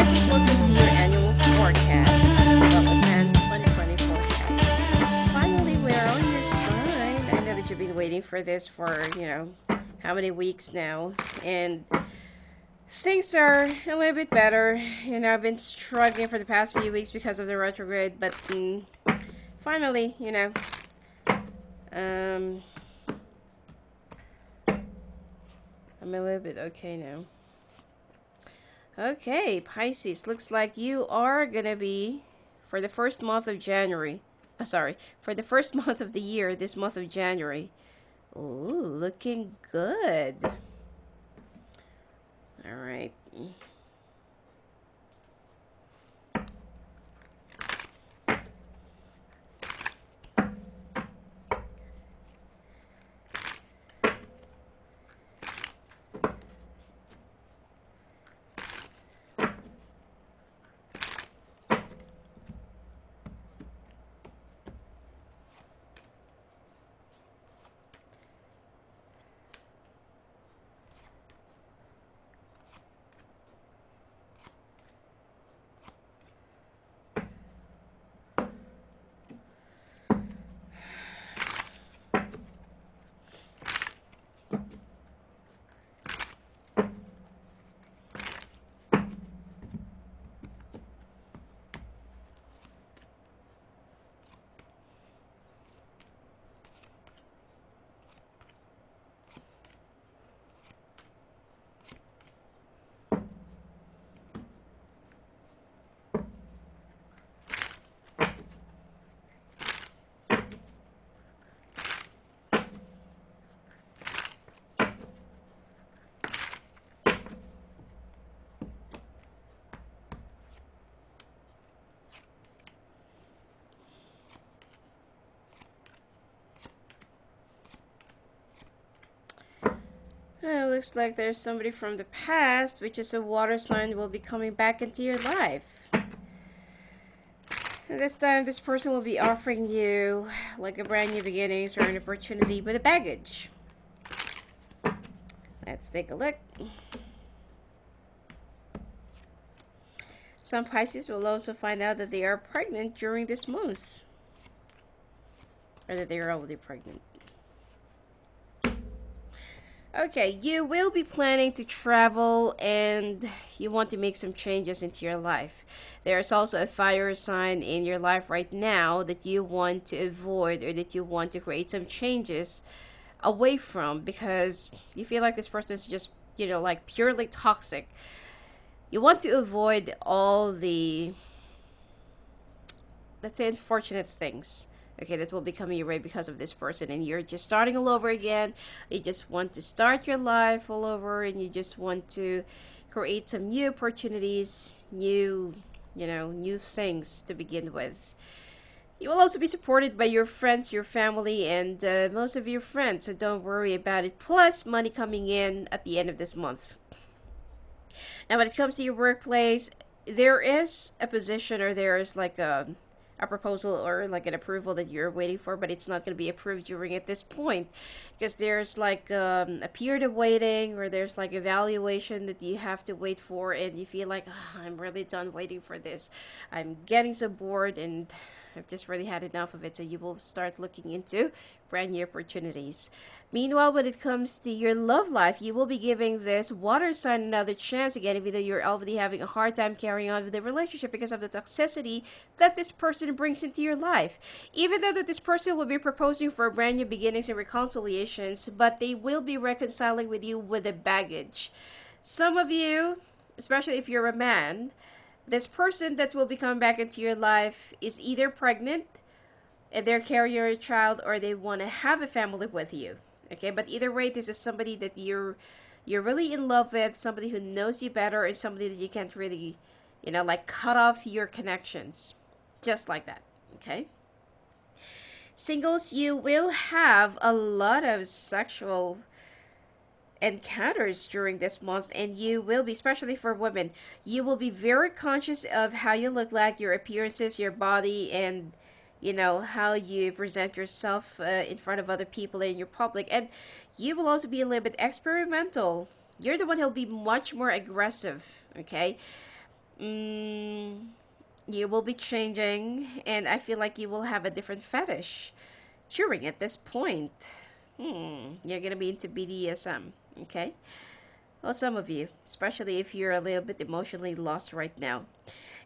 Pisces, welcome to your annual forecast. Well, advanced 2020 forecast. Finally, we're on your side. I know that you've been waiting for this for, how many weeks now. And things are a little bit better. I've been struggling for the past few weeks because of the retrograde, but finally, um, I'm a little bit okay now. Okay, Pisces, looks like you are gonna be, for the first month of January, for the first month of the year, this month of January. Ooh, looking good. All right. Looks like there's somebody from the past, which is a water sign, will be coming back into your life. And this time, this person will be offering you like a brand new beginnings or an opportunity with a baggage. Let's take a look. Some Pisces will also find out that they are pregnant during this month, or that they are already pregnant. Okay, you will be planning to travel and you want to make some changes into your life. There's also a fire sign in your life right now that you want to avoid or that you want to create some changes away from because you feel like this person is just, like purely toxic. You want to avoid all the, let's say, unfortunate things, okay, that will be coming your way because of this person, and you're just starting all over again. You just want to start your life all over, and you just want to create some new opportunities, new things to begin with. You will also be supported by your friends, your family, and most of your friends, so don't worry about it. Plus, money coming in at the end of this month. Now, when it comes to your workplace, there is a position or there is like a proposal or like an approval that you're waiting for, but it's not going to be approved during at this point because there's like a period of waiting or there's like evaluation that you have to wait for, and you feel like, I'm really done waiting for this. I'm getting so bored and I've just really had enough of it. So you will start looking into brand new opportunities. Meanwhile, when it comes to your love life, you will be giving this water sign another chance again, even though you're already having a hard time carrying on with the relationship because of the toxicity that this person brings into your life. Even though that this person will be proposing for brand new beginnings and reconciliations, but they will be reconciling with you with a baggage. Some of you, especially if you're a man, this person that will be coming back into your life is either pregnant and they're carrying a child, or they want to have a family with you. Okay, but either way, this is somebody that you're really in love with, somebody who knows you better, and somebody that you can't really, like cut off your connections. Just like that. Okay? Singles, you will have a lot of sexual encounters during this month, and you will be, especially for women, you will be very conscious of how you look like, your appearances, your body, and how you present yourself in front of other people in your public. And you will also be a little bit experimental. You're the one who'll be much more aggressive. Okay, Mm, you will be changing, and I feel like you will have a different fetish during at this point. You're gonna be into BDSM, okay? Well, some of you, especially if you're a little bit emotionally lost right now.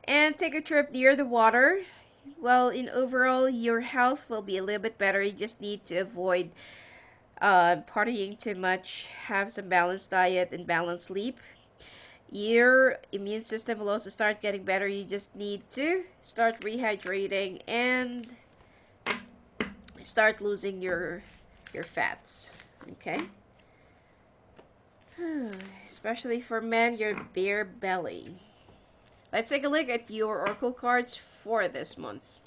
And take a trip near the water. Well, in overall, your health will be a little bit better. You just need to avoid partying too much, have some balanced diet and balanced sleep. Your immune system will also start getting better. You just need to start rehydrating and start losing your fats. Okay? Especially for men, your bare belly. Let's take a look at your oracle cards for this month.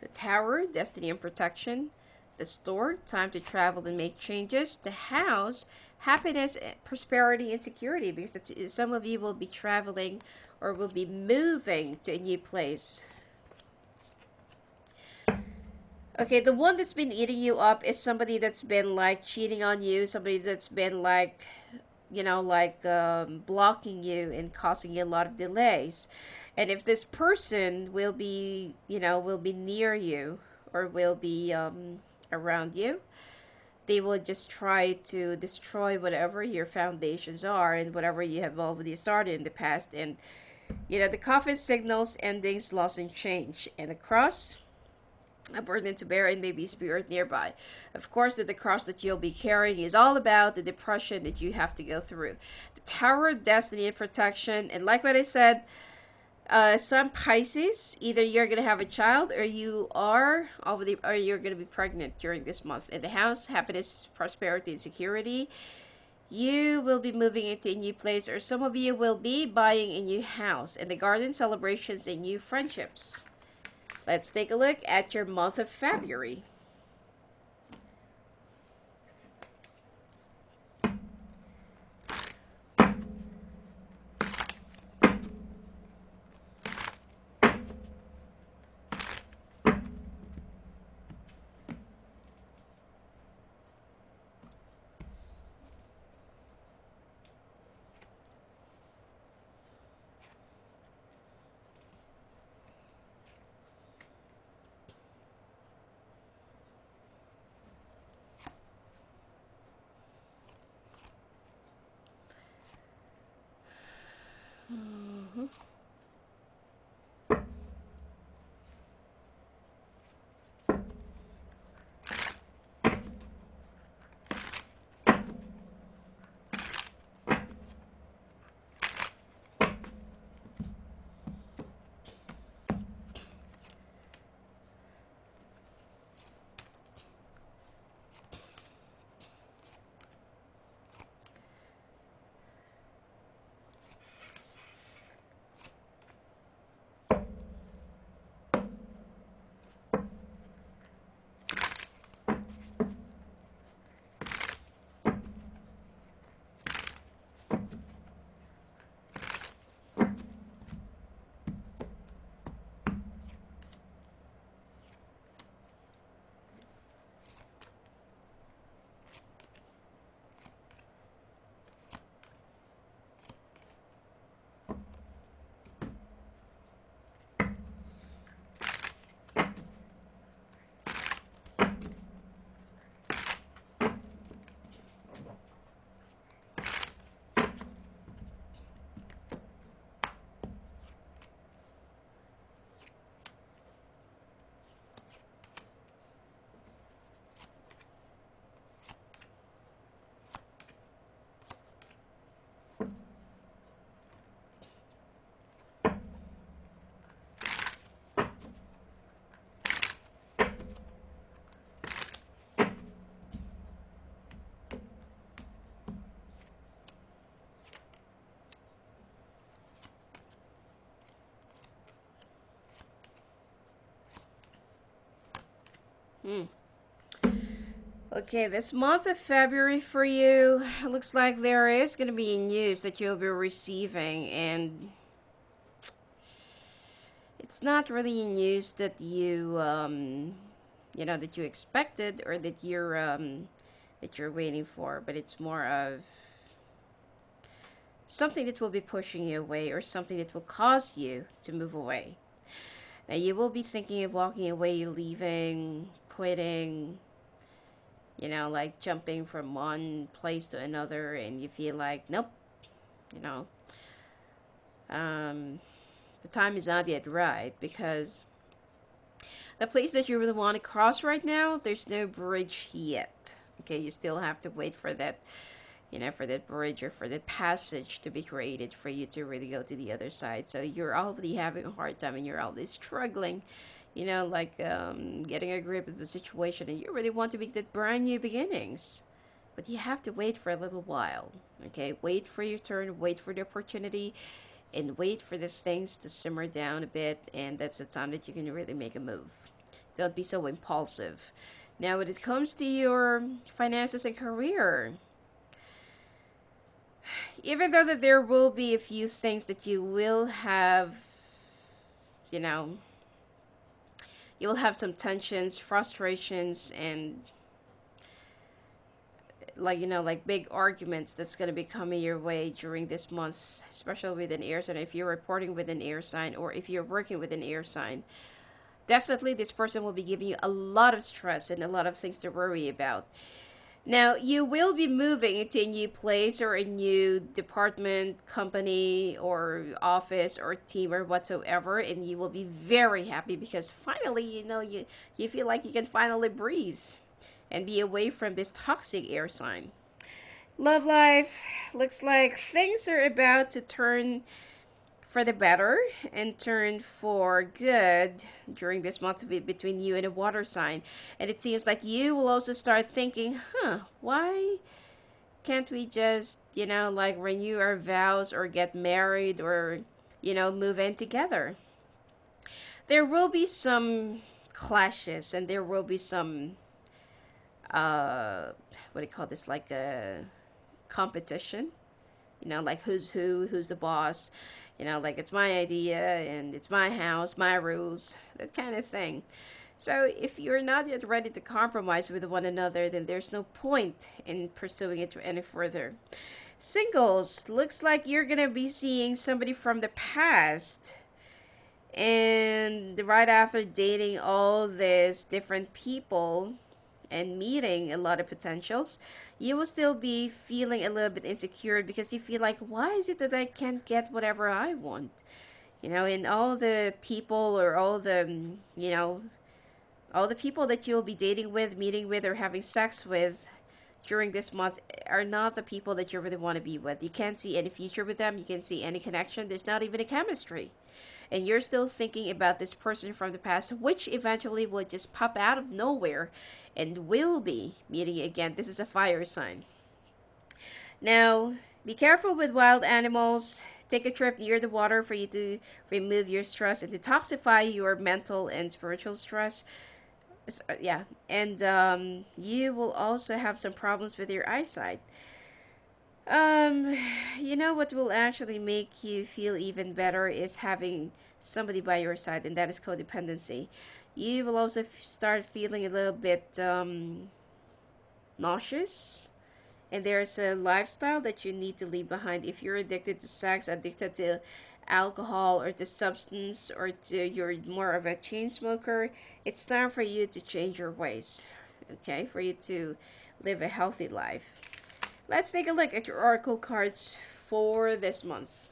The Tower, Destiny and Protection. The Store, time to travel and make changes. The House, happiness, prosperity, and security, because some of you will be traveling or will be moving to a new place. Okay, the one that's been eating you up is somebody that's been like cheating on you, somebody that's been like, blocking you and causing you a lot of delays. And if this person will be, will be near you or will be around you, they will just try to destroy whatever your foundations are and whatever you have already started in the past. And, the coffin signals endings, loss, and change. And the cross, a burden to bear, and maybe spirit nearby. Of course, the cross that you'll be carrying is all about the depression that you have to go through. The Tower, destiny and protection, and like what I said, some Pisces, either you're gonna have a child or or you're gonna be pregnant during this month. In the House, happiness, prosperity, and security. You will be moving into a new place, or some of you will be buying a new house. In the Garden, celebrations and new friendships. Let's take a look at your month of February. Hmm. Okay, this month of February for you, looks like there is going to be news that you'll be receiving, and it's not really news that that you expected or that you're waiting for, but it's more of something that will be pushing you away or something that will cause you to move away. Now, you will be thinking of walking away, leaving, quitting, like jumping from one place to another, and you feel like, nope, you know, the time is not yet right because the place that you really want to cross right now, there's no bridge yet. Okay, you still have to wait for that, for that bridge or for that passage to be created for you to really go to the other side. So you're already having a hard time and you're already struggling, getting a grip of the situation, and you really want to make that brand new beginnings. But you have to wait for a little while. Okay, wait for your turn, wait for the opportunity, and wait for the things to simmer down a bit, and that's the time that you can really make a move. Don't be so impulsive. Now, when it comes to your finances and career, even though that there will be a few things that you will have, you know, you'll have some tensions, frustrations, and like big arguments that's going to be coming your way during this month, especially with an air sign. If you're reporting with an air sign or if you're working with an air sign, definitely this person will be giving you a lot of stress and a lot of things to worry about. Now, you will be moving into a new place or a new department, company, or office, or team, or whatsoever, and you will be very happy because finally, you feel like you can finally breathe and be away from this toxic air sign. Love life, looks like things are about to turn for the better and turn for good during this month between you and a water sign. And it seems like you will also start thinking, why can't we just, renew our vows or get married or, move in together? There will be some clashes and there will be some, what do you call this, like a competition, like who's who's the boss, like it's my idea and it's my house, my rules, that kind of thing. So if you're not yet ready to compromise with one another, then there's no point in pursuing it any further. Singles, looks like you're gonna be seeing somebody from the past, and right after dating all these different people and meeting a lot of potentials, you will still be feeling a little bit insecure because you feel like, why is it that I can't get whatever I want? And all the people or all the people that you'll be dating with, meeting with, or having sex with during this month are not the people that you really want to be with. You can't see any future with them. You can't see any connection. There's not even a chemistry. And you're still thinking about this person from the past, which eventually will just pop out of nowhere and will be meeting again. This is a fire sign. Now, be careful with wild animals. Take a trip near the water for you to remove your stress and detoxify your mental and spiritual stress. Yeah, and you will also have some problems with your eyesight. Um, what will actually make you feel even better is having somebody by your side, and that is codependency. You will also start feeling a little bit nauseous, and there's a lifestyle that you need to leave behind. If you're addicted to sex, addicted to alcohol or to substance, or to you're more of a chain smoker, it's time for you to change your ways, okay, for you to live a healthy life. Let's take a look at your oracle cards for this month.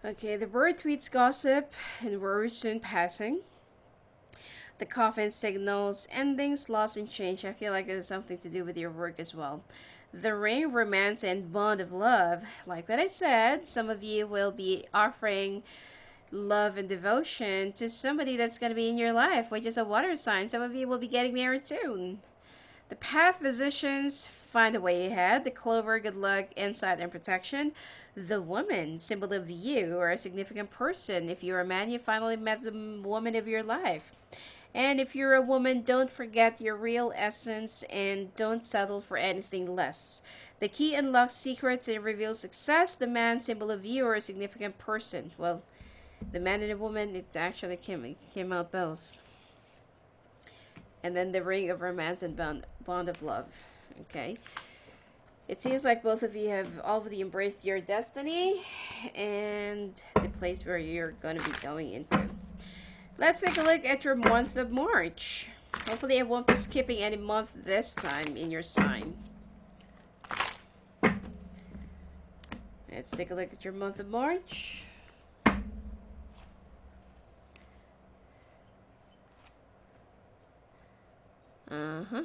Okay, the bird tweets gossip and worries soon passing. The coffin signals endings, loss, and change. I feel like it has something to do with your work as well. The ring, romance, and bond of love. Like what I said, some of you will be offering love and devotion to somebody that's going to be in your life, which is a water sign. Some of you will be getting married soon. The path, physicians, find a way ahead. The clover, good luck, insight, and protection. The woman, symbol of you or a significant person. If you're a man, you finally met the woman of your life. And if you're a woman, don't forget your real essence and don't settle for anything less. The key unlocks secrets and reveals success. The man, symbol of you or a significant person. Well, the man and the woman, it actually came out both. And then the ring of romance and bond of love. Okay. It seems like both of you have already embraced your destiny and the place where you're going to be going into. Let's take a look at your month of March. Hopefully I won't be skipping any month this time in your sign. Let's take a look at your month of March. Uh-huh.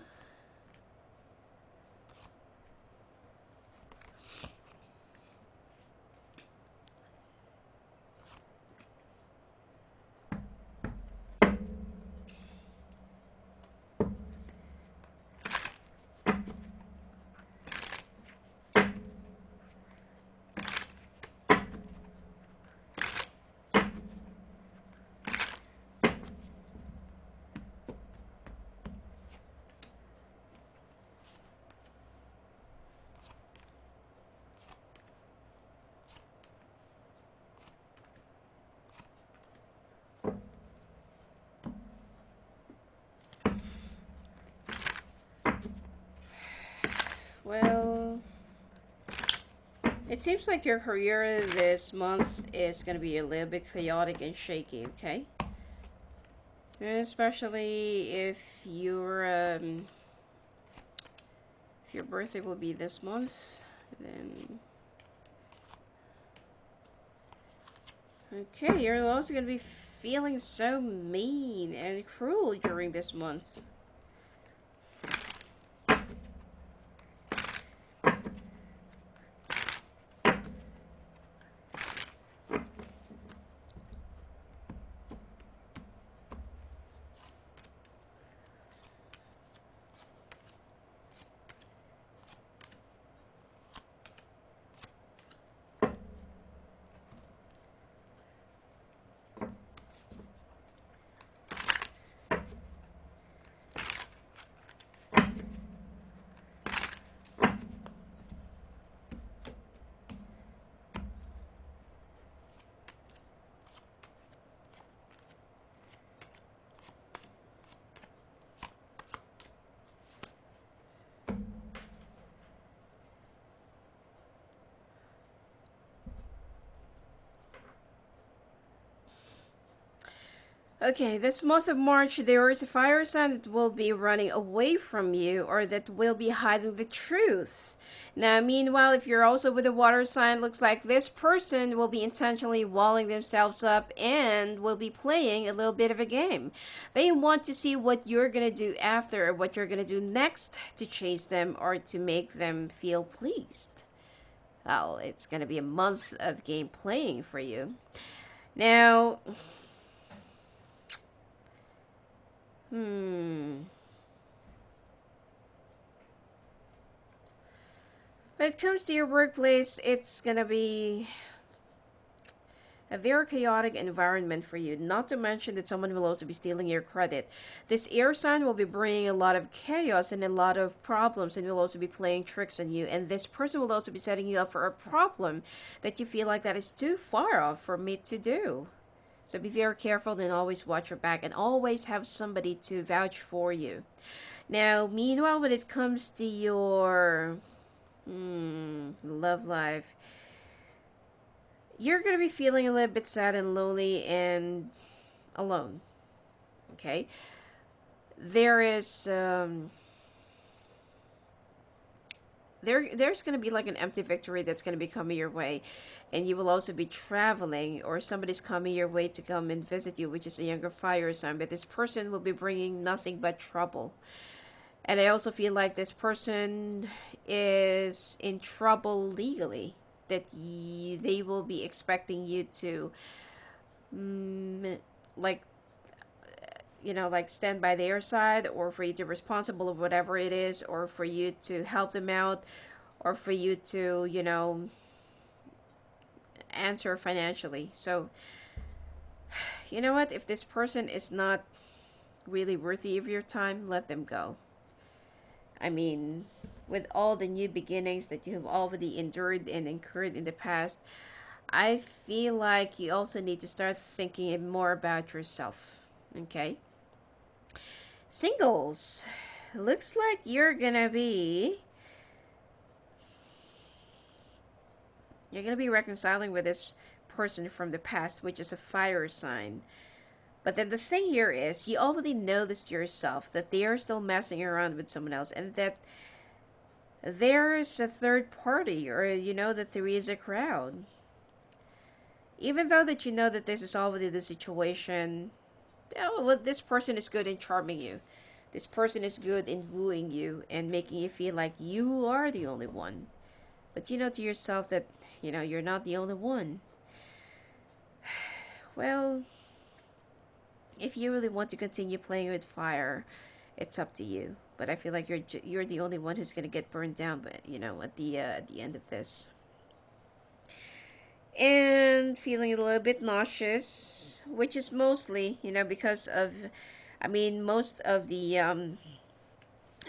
Well, it seems like your career this month is going to be a little bit chaotic and shaky, okay? Especially if your birthday will be this month, then okay, you're also going to be feeling so mean and cruel during this month. Okay, this month of March, there is a fire sign that will be running away from you or that will be hiding the truth. Now, meanwhile, if you're also with a water sign, looks like this person will be intentionally walling themselves up and will be playing a little bit of a game. They want to see what you're going to do after or what you're going to do next to chase them or to make them feel pleased. Well, it's going to be a month of game playing for you. Now, when it comes to your workplace, it's gonna be a very chaotic environment for you. Not to mention that someone will also be stealing your credit. This air sign will be bringing a lot of chaos and a lot of problems and will also be playing tricks on you. And this person will also be setting you up for a problem that you feel like that is too far off for me to do. So be very careful and always watch your back and always have somebody to vouch for you. Now, meanwhile, when it comes to your love life, you're going to be feeling a little bit sad and lonely and alone. Okay? there's going to be like an empty victory that's going to be coming your way, and you will also be traveling, or somebody's coming your way to come and visit you, which is a younger fire sign, but this person will be bringing nothing but trouble. And I also feel like this person is in trouble legally, that they will be expecting you to like, like stand by their side, or for you to be responsible of whatever it is, or for you to help them out, or for you to, answer financially. So, you know what? If this person is not really worthy of your time, let them go. I mean, with all the new beginnings that you have already endured and incurred in the past, I feel like you also need to start thinking more about yourself. Okay? Singles. Looks like you're gonna be reconciling with this person from the past, which is a fire sign. But then the thing here is, you already noticed yourself that they are still messing around with someone else, and that there's a third party, or that there is a crowd. Even though that you know that this is already the situation, well, this person is good in charming you. This person is good in wooing you and making you feel like you are the only one. But you know to yourself that, you're not the only one. Well, if you really want to continue playing with fire, it's up to you. But I feel like you're the only one who's gonna get burned down. But at the end of this, and feeling a little bit nauseous, which is mostly because of, most of the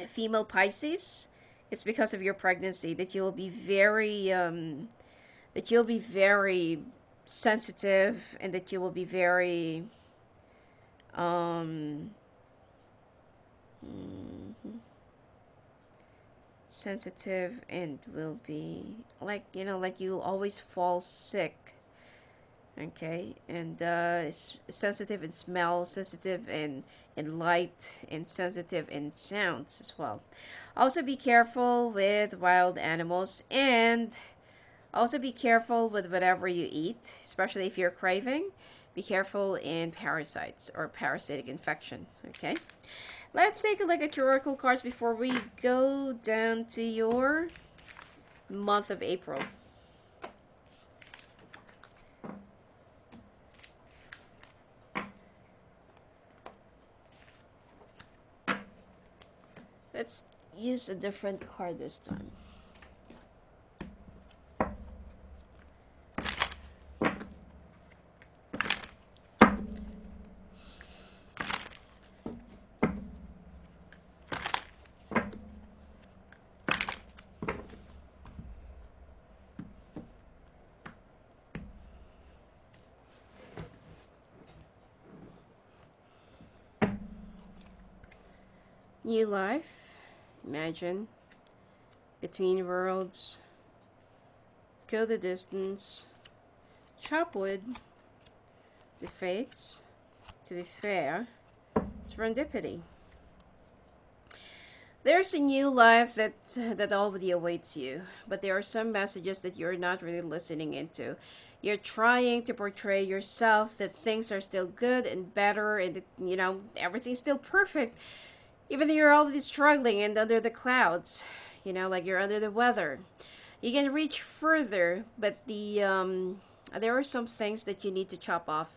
female Pisces. It's because of your pregnancy that you'll be very sensitive, and that you will be very um sensitive, and will be like you'll always fall sick. Okay, and sensitive in smell, sensitive in light, and sensitive in sounds as well. Also be careful with wild animals, and also be careful with whatever you eat, especially if you're craving. Be careful in parasites or parasitic infections. Okay, let's take a look at your oracle cards before we go down to your month of April. Let's use a different card this time. New life, imagine, between worlds, go the distance, chop wood, the fates, to be fair, serendipity. There's a new life that already awaits you, but there are some messages that you're not really listening into. You're trying to portray yourself that things are still good and better, and that, everything's still perfect, even though you're already struggling and under the clouds, like you're under the weather. You can reach further, but there are some things that you need to chop off,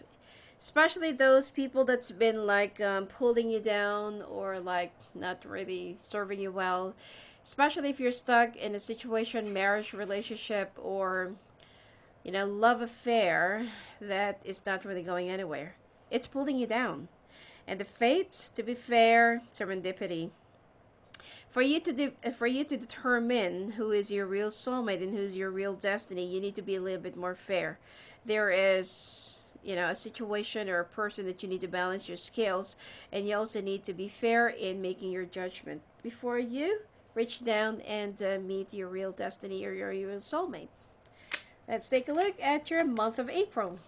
especially those people that's been like pulling you down, or like not really serving you well. Especially if you're stuck in a situation, marriage, relationship, or love affair that is not really going anywhere. It's pulling you down. And the fates, to be fair, serendipity. For you to determine who is your real soulmate and who's your real destiny, you need to be a little bit more fair. There is a situation or a person that you need to balance your scales, and you also need to be fair in making your judgment before you reach down and meet your real destiny or your real soulmate. Let's take a look at your month of April.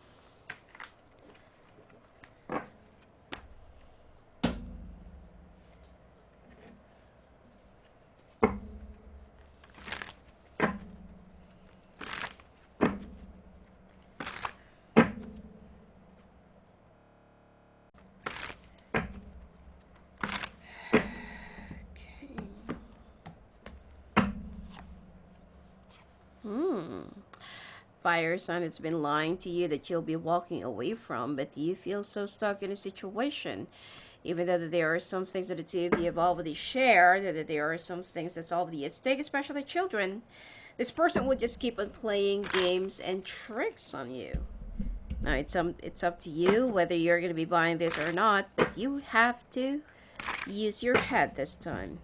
Fire sign that's been lying to you that you'll be walking away from, but you feel so stuck in a situation. Even though that there are some things that the two of you have already shared, that there are some things that's already at stake, especially children, this person would just keep on playing games and tricks on you. Now, it's up to you whether you're going to be buying this or not, but you have to use your head this time.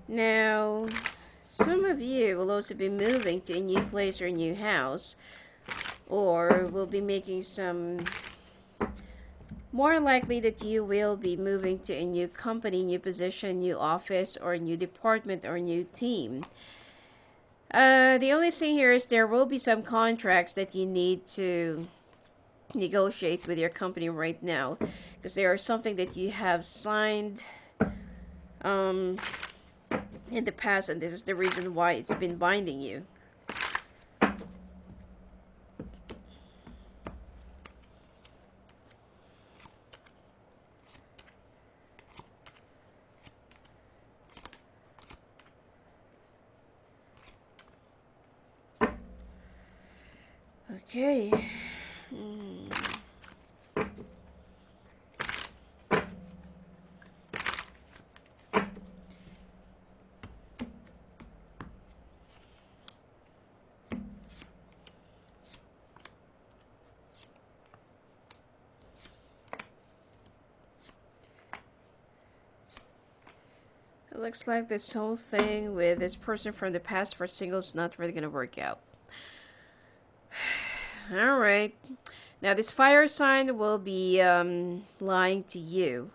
Now, some of you will also be moving to a new place or a new house, or will be making some, more likely that you will be moving to a new company, new position, new office, or a new department or new team. The only thing here is there will be some contracts that you need to negotiate with your company right now, because there is something that you have signed in the past, and this is the reason why it's been binding you. Okay. It looks like this whole thing with this person from the past for singles is not really going to work out. Alright. Now, this fire sign will be lying to you.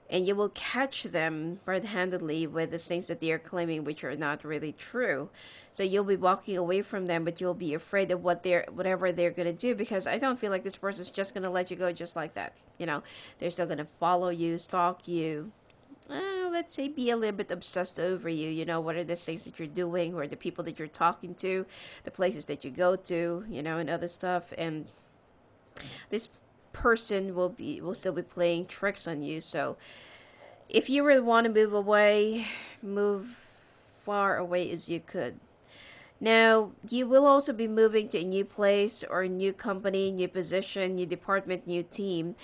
And you will catch them red-handedly with the things that they are claiming which are not really true. So you'll be walking away from them, but you'll be afraid of whatever they're going to do, because I don't feel like this person's just going to let you go just like that. You know, they're still going to follow you, stalk you. Let's say be a little bit obsessed over you. You know, what are the things that you're doing, or the people that you're talking to, the places that you go to, you know, and other stuff. And this person will still be playing tricks on you. So if you really want to move away, move far away as you could. Now, you will also be moving to a new place or a new company, new position, new department, new team.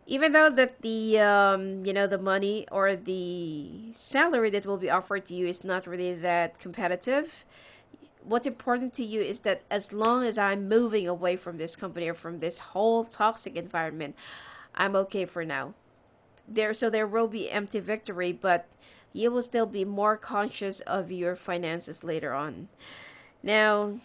Even though that the the money or the salary that will be offered to you is not really that competitive, what's important to you is that as long as I'm moving away from this company or from this whole toxic environment, I'm okay for now. There will be empty victory, but you will still be more conscious of your finances later on. Now,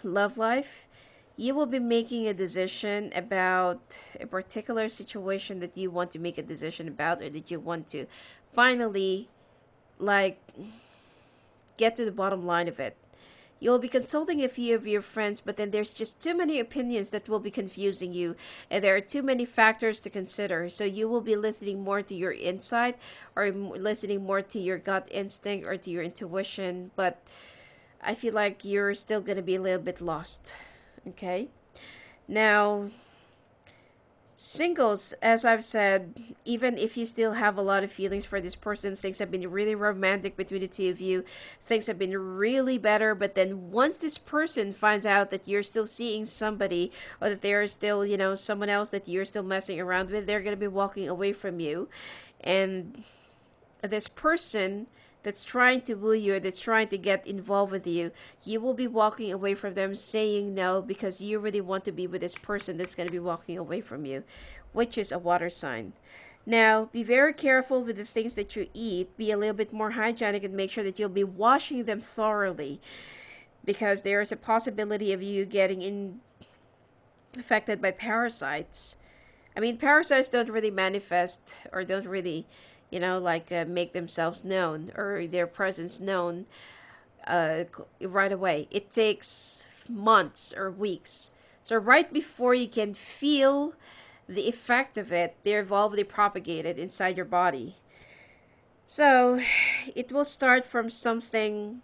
love life, you will be making a decision about a particular situation that you want to make a decision about, or that you want to finally, like, get to the bottom line of it. You'll be consulting a few of your friends, but then there's just too many opinions that will be confusing you, and there are too many factors to consider. So you will be listening more to your insight, or listening more to your gut instinct or to your intuition, but I feel like you're still going to be a little bit lost. Okay? Now, singles, as I've said, even if you still have a lot of feelings for this person, things have been really romantic between the two of you, things have been really better, but then once this person finds out that you're still seeing somebody, or that there is still, someone else that you're still messing around with, they're going to be walking away from you. And this person that's trying to woo you, that's trying to get involved with you, you will be walking away from them, saying no, because you really want to be with this person that's going to be walking away from you, which is a water sign. Now, be very careful with the things that you eat. Be a little bit more hygienic and make sure that you'll be washing them thoroughly, because there is a possibility of you getting affected by parasites. I mean, parasites don't really manifest, or don't really make themselves known, or their presence known right away. It takes months or weeks. So right before you can feel the effect of it, they're already propagated inside your body. So it will start from something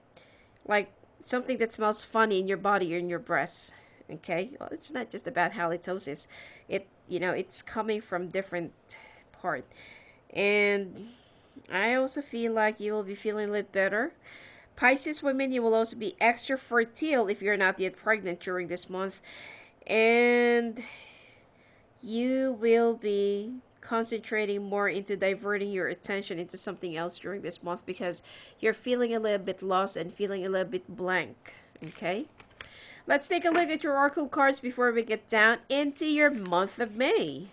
like something that smells funny in your body or in your breath. Okay, well, it's not just about halitosis. It's coming from different part. And I also feel like you will be feeling a little better. Pisces women, you will also be extra fertile if you're not yet pregnant during this month. And you will be concentrating more into diverting your attention into something else during this month because you're feeling a little bit lost and feeling a little bit blank. Okay? Let's take a look at your oracle cards before we get down into your month of May.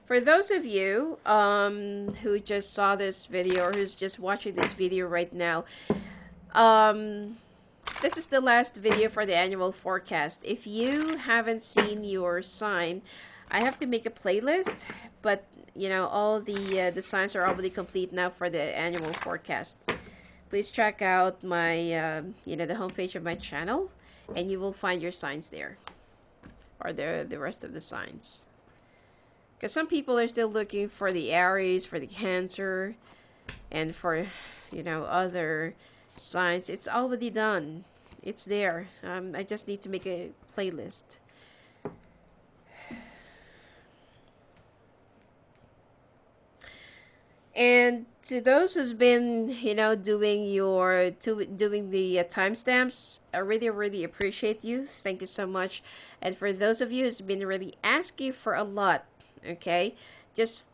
For those of you who just saw this video or who's just watching this video right now, this is the last video for the annual forecast. If you haven't seen your sign, I have to make a playlist, but all the signs are already complete now for the annual forecast. Please check out my the homepage of my channel, and you will find your signs there, or the rest of the signs. Because some people are still looking for the Aries, for the Cancer, and for other signs. It's already done. It's there. I just need to make a playlist. And to those who's been doing the timestamps, I really really appreciate you. Thank you so much. And for those of you who's been really asking for a lot, okay, just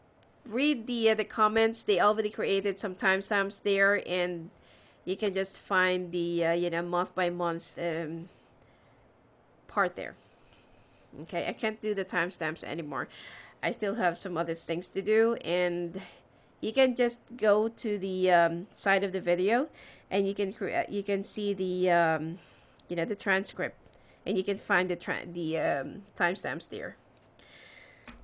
read the comments. They already created some timestamps there, and you can just find the month by month part there. Okay, I can't do the timestamps anymore. I still have some other things to do, and you can just go to the side of the video, and you can see the the transcript, and you can find the timestamps there.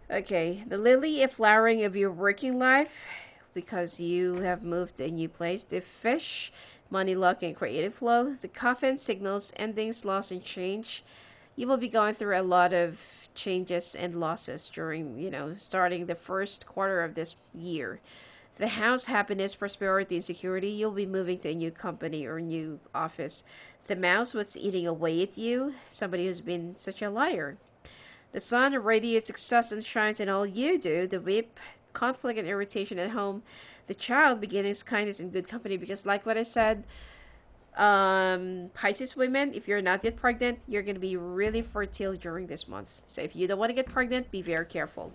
Okay, the lily, a flowering of your working life, because you have moved to a new place. The fish, money, luck, and creative flow. The coffin signals endings, loss, and change. You will be going through a lot of changes and losses during, starting the first quarter of this year. The house, happiness, prosperity, and security. You'll be moving to a new company or new office. The mouse, what's eating away at you? Somebody who's been such a liar. The sun, radiates success and shines in all you do. The whip, conflict and irritation at home. The child, beginnings, kindness, and good company. Because like what I said, Pisces women, if you're not yet pregnant, you're going to be really fertile during this month. So if you don't want to get pregnant, be very careful.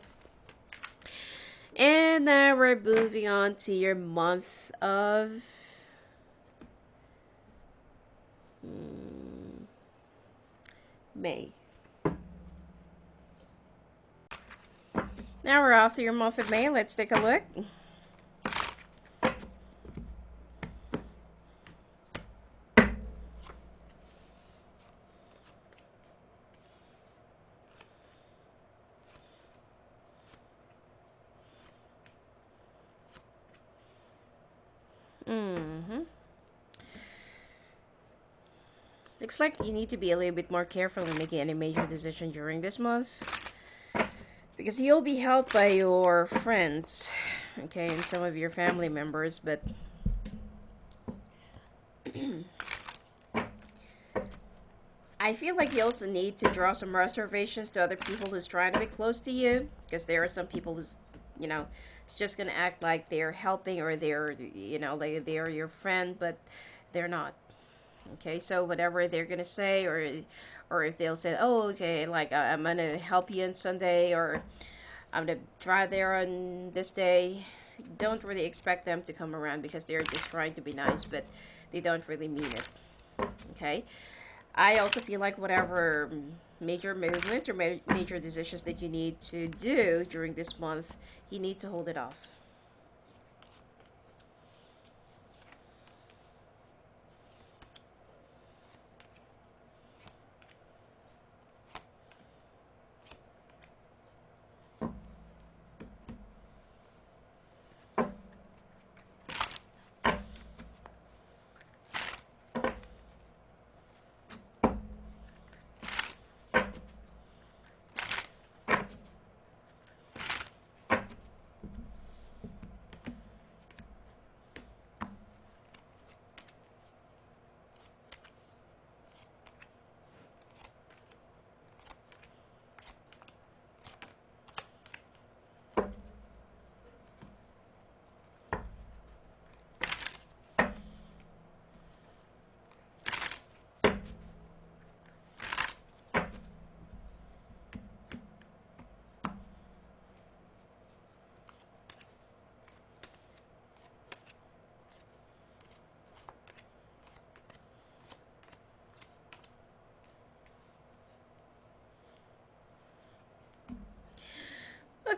And now we're moving on to your month of May. Now we're off to your month of May. Let's take a look. Looks like you need to be a little bit more careful in making any major decision during this month, because you'll be helped by your friends, okay, and some of your family members, but I feel like you also need to draw some reservations to other people who's trying to be close to you, because there are some people who's, it's just gonna act like they're helping, or they're, like they're your friend, but they're not. Okay, so whatever they're gonna say, or if they'll say, oh, okay, like I'm gonna help you on Sunday, or I'm gonna drive there on this day, don't really expect them to come around, because they're just trying to be nice, but they don't really mean it. Okay, I also feel like whatever major movements or major decisions that you need to do during this month, you need to hold it off.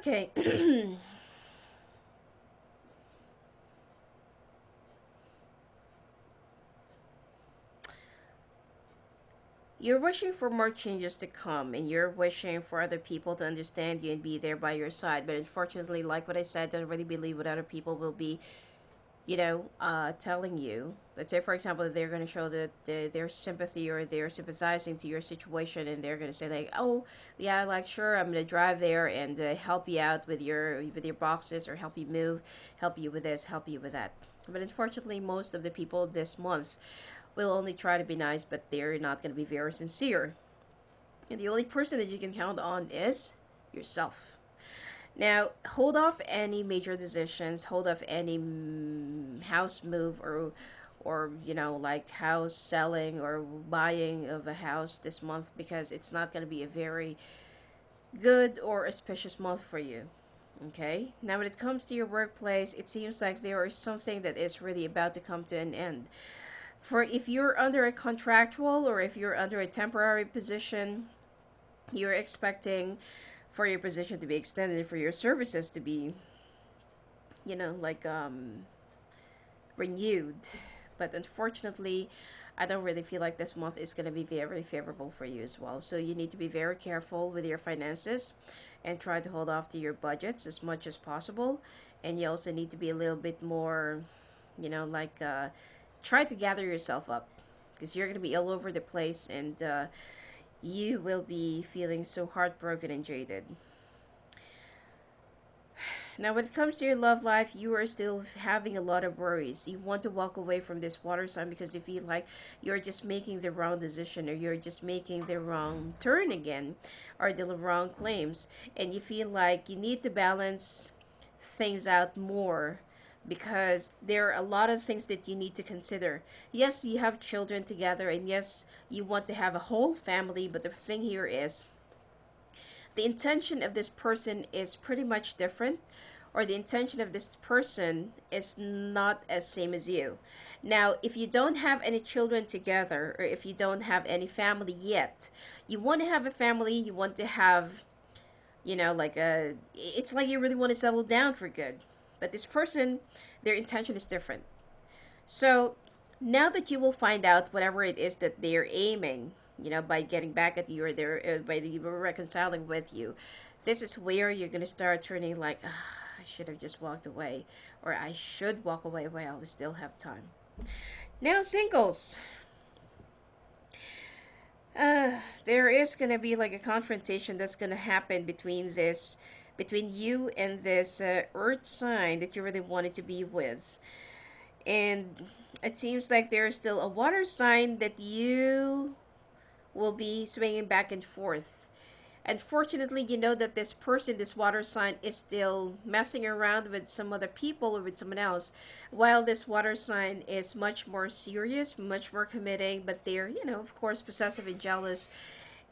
Okay. You're wishing for more changes to come, and you're wishing for other people to understand you and be there by your side. But unfortunately, like what I said, don't really believe what other people will be, telling you. Let's say, for example, that they're going to show that their sympathy or they're sympathizing to your situation, and they're going to say like, "Oh, yeah, like sure, I'm going to drive there and help you out with your boxes, or help you move, help you with this, help you with that." But unfortunately, most of the people this month will only try to be nice, but they're not going to be very sincere. And the only person that you can count on is yourself. Now, hold off any major decisions, hold off any house move, or like house selling or buying of a house this month, because it's not going to be a very good or auspicious month for you. Okay? Now, when it comes to your workplace, it seems like there is something that is really about to come to an end. For if you're under a contractual or if you're under a temporary position, you're expecting for your position to be extended, for your services to be, like renewed. But unfortunately, I don't really feel like this month is going to be very favorable for you as well. So you need to be very careful with your finances and try to hold off to your budgets as much as possible. And you also need to be a little bit more, try to gather yourself up, because you're going to be all over the place, and you will be feeling so heartbroken and jaded. Now, when it comes to your love life, you are still having a lot of worries. You want to walk away from this water sign because you feel like you're just making the wrong decision, or you're just making the wrong turn again, or the wrong claims. And you feel like you need to balance things out more, because there are a lot of things that you need to consider. Yes, you have children together, and yes, you want to have a whole family, but the thing here is the intention of this person is pretty much different, or the intention of this person is not as same as you. Now, if you don't have any children together, or if you don't have any family yet, you want to have a family, you want to have, it's like you really want to settle down for good. But this person, their intention is different. So now that you will find out whatever it is that they're aiming, by getting back at you, or by reconciling with you, this is where you're gonna start turning like, I should have just walked away, or I should walk away while I still have time. Now, singles. There is gonna be like a confrontation that's gonna happen between you and this earth sign that you really wanted to be with. And it seems like there's still a water sign that you will be swinging back and forth. Unfortunately, you know that this person, this water sign, is still messing around with some other people or with someone else, while this water sign is much more serious, much more committing, but they're, of course, possessive and jealous,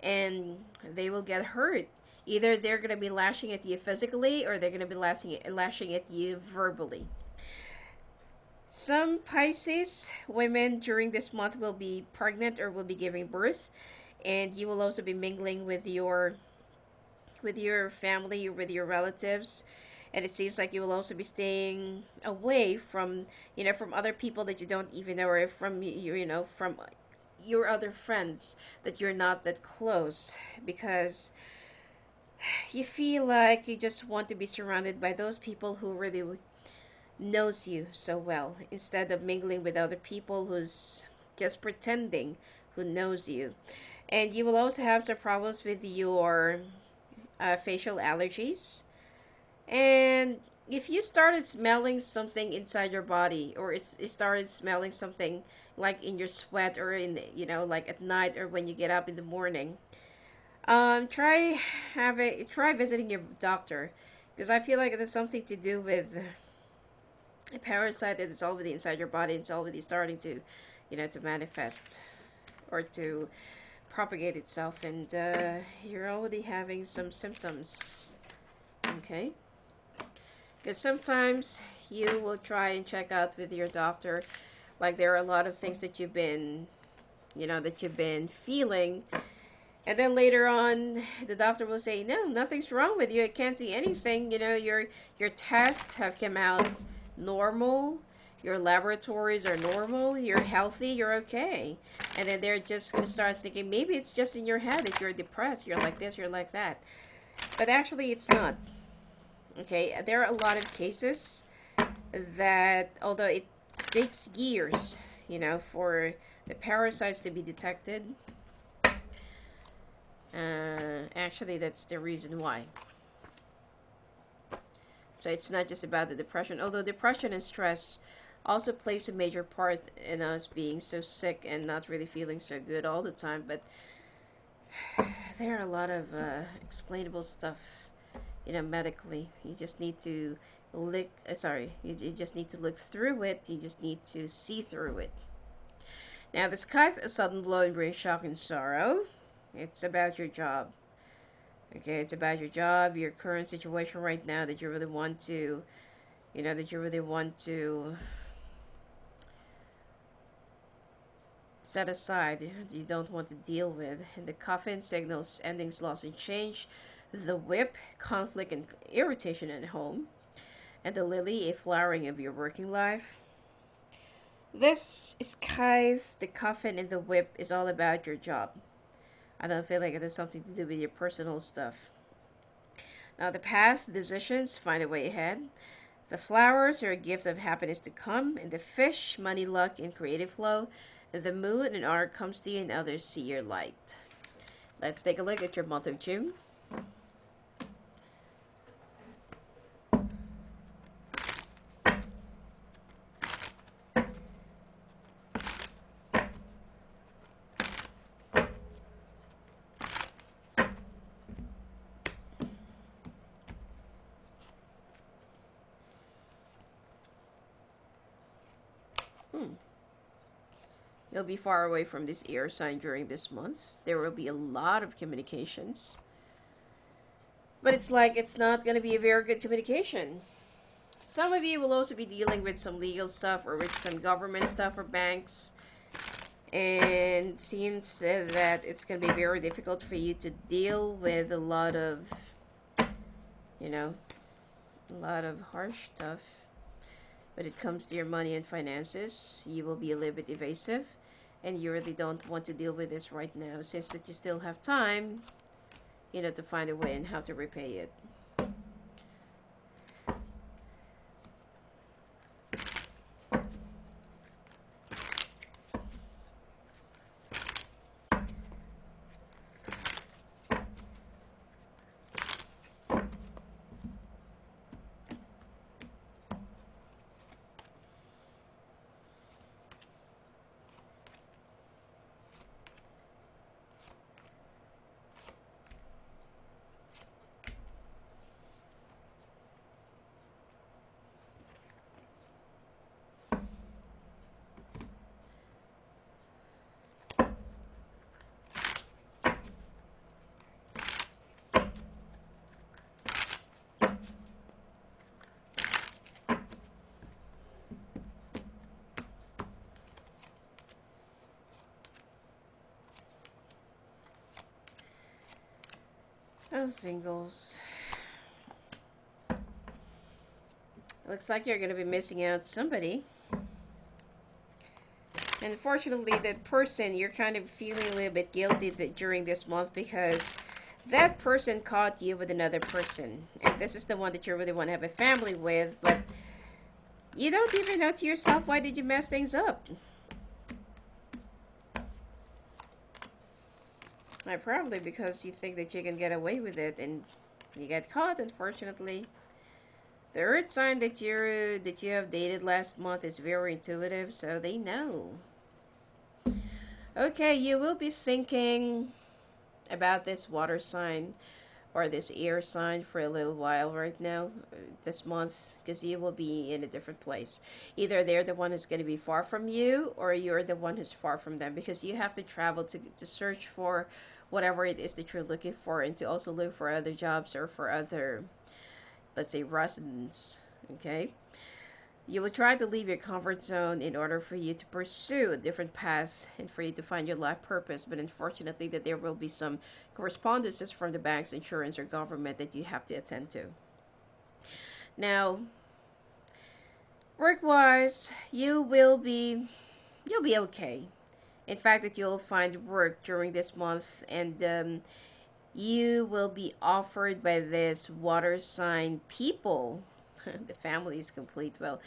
and they will get hurt. Either they're going to be lashing at you physically, or they're going to be lashing at you verbally. Some Pisces women during this month will be pregnant or will be giving birth, and you will also be mingling with your family, with your relatives, and it seems like you will also be staying away from from other people that you don't even know, or from from your other friends that you're not that close, because you feel like you just want to be surrounded by those people who really knows you so well, instead of mingling with other people who's just pretending who knows you. And you will also have some problems with your facial allergies. And if you started smelling something inside your body, or it started smelling something like in your sweat, or in like at night, or when you get up in the morning, try visiting your doctor, because I feel like it has something to do with a parasite that is already inside your body. It's already starting to to manifest, or to propagate itself, and you're already having some symptoms. Okay, because sometimes you will try and check out with your doctor, like there are a lot of things that you've been feeling, And then later on, the doctor will say, "No, nothing's wrong with you. I can't see anything. Your tests have come out normal. Your laboratories are normal. You're healthy. You're okay." And then they're just gonna start thinking maybe it's just in your head that you're depressed. You're like this. You're like that. But actually, it's not. Okay, there are a lot of cases that, although it takes years, for the parasites to be detected. Actually, that's the reason why. So it's not just about the depression, although depression and stress also plays a major part in us being so sick and not really feeling so good all the time. But there are a lot of explainable stuff, medically. You just need to look. You just need to look through it. You just need to see through it. Now, the sky's a sudden blow and brings shock and sorrow. It's about your job. Okay, it's about your job, your current situation right now that you really want to, set aside, that you don't want to deal with. And the coffin signals endings, loss, and change. The whip, conflict and irritation at home. And the lily, a flowering of your working life. This sky, the coffin, and the whip is all about your job. I don't feel like it has something to do with your personal stuff. Now, the path, decisions, find a way ahead. The flowers are a gift of happiness to come, and the fish, money, luck, and creative flow. The moon and art comes to you, and others see your light. Let's take a look at your month of June. You'll be far away from this air sign during this month. There will be a lot of communications. But it's like it's not going to be a very good communication. Some of you will also be dealing with some legal stuff or with some government stuff or banks. And seems that it's going to be very difficult for you to deal with a lot of harsh stuff. When it comes to your money and finances, you will be a little bit evasive. And you really don't want to deal with this right now, since that you still have time, to find a way and how to repay it. Oh, singles. Looks like you're going to be missing out somebody. And unfortunately, that person, you're kind of feeling a little bit guilty during this month because that person caught you with another person. And this is the one that you really want to have a family with, but you don't even know to yourself, why did you mess things up? Probably because you think that you can get away with it and you get caught, unfortunately. The earth sign that you have dated last month is very intuitive, so they know. Okay, you will be thinking about this water sign or this air sign for a little while right now, this month, because you will be in a different place. Either they're the one who's going to be far from you, or you're the one who's far from them, because you have to travel to search for whatever it is that you're looking for, and to also look for other jobs or for other, let's say, residents. Okay, You will try to leave your comfort zone in order for you to pursue a different path and for you to find your life purpose. But unfortunately, that there will be some correspondences from the banks, insurance, or government that you have to attend to. Now, work-wise, you'll be okay. In fact, that you'll find work during this month, and you will be offered by this water sign people. The family is complete. Well,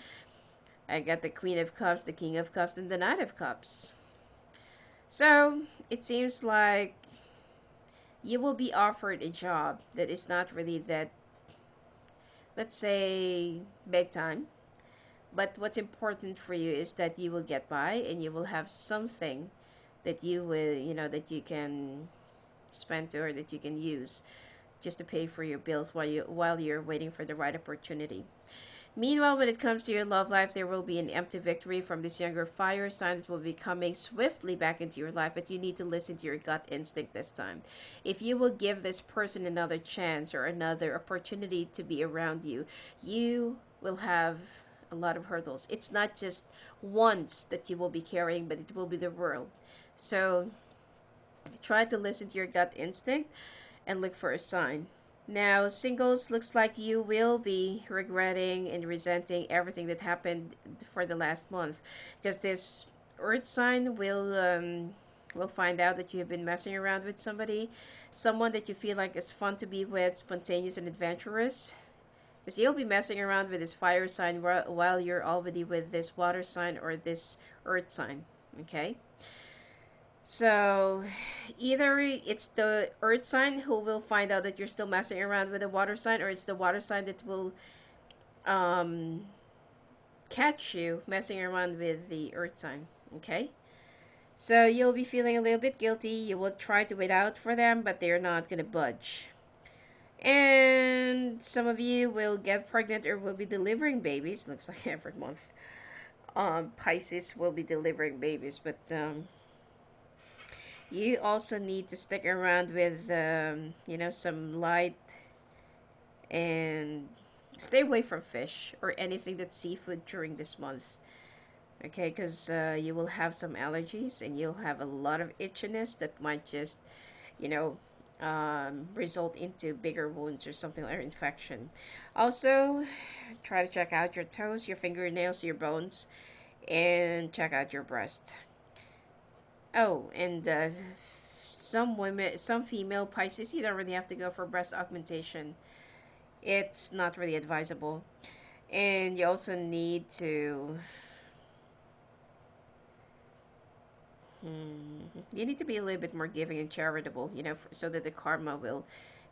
I got the Queen of Cups, the King of Cups, and the Knight of Cups. So it seems like you will be offered a job that is not really that, let's say, big time. But what's important for you is that you will get by and you will have something that you will, that you can spend to, or that you can use just to pay for your bills while you're waiting for the right opportunity. Meanwhile, when it comes to your love life, there will be an empty victory from this younger fire sign that will be coming swiftly back into your life, but you need to listen to your gut instinct this time. If you will give this person another chance or another opportunity to be around you, you will have a lot of hurdles. It's not just once that you will be carrying, but it will be the world. So try to listen to your gut instinct and look for a sign. Now, singles, looks like you will be regretting and resenting everything that happened for the last month, because this earth sign will find out that you have been messing around with someone that you feel like is fun to be with, spontaneous and adventurous. Because you'll be messing around with this fire sign while you're already with this water sign or this earth sign. Okay? So, either it's the earth sign who will find out that you're still messing around with the water sign, or it's the water sign that will um, catch you messing around with the earth sign. Okay? So, you'll be feeling a little bit guilty. You will try to wait out for them, but they're not going to budge. And some of you will get pregnant or will be delivering babies. Looks like every month. Pisces will be delivering babies, but you also need to stick around with some light, and stay away from fish or anything that's seafood during this month. Okay, because you will have some allergies and you'll have a lot of itchiness that might just, you know, result into bigger wounds or something, or infection. Also, try to check out your toes, your fingernails, your bones, and check out your breast. Oh, and some female Pisces, you don't really have to go for breast augmentation. It's not really advisable. And you also need to you need to be a little bit more giving and charitable, so that the karma will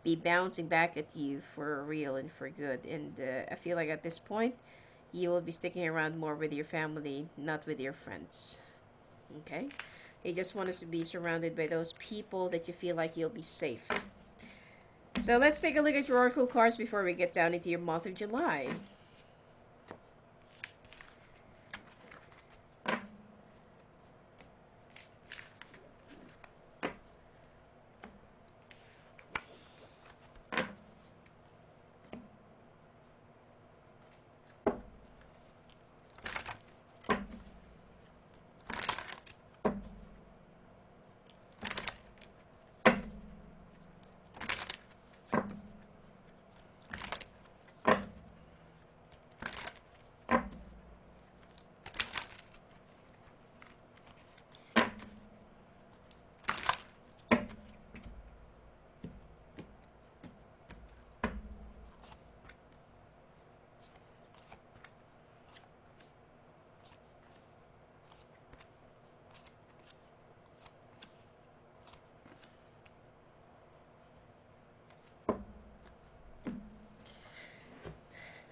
be bouncing back at you for real and for good. And I feel like at this point, you will be sticking around more with your family, not with your friends. Okay? You just want us to be surrounded by those people that you feel like you'll be safe. So let's take a look at your oracle cards before we get down into your month of July.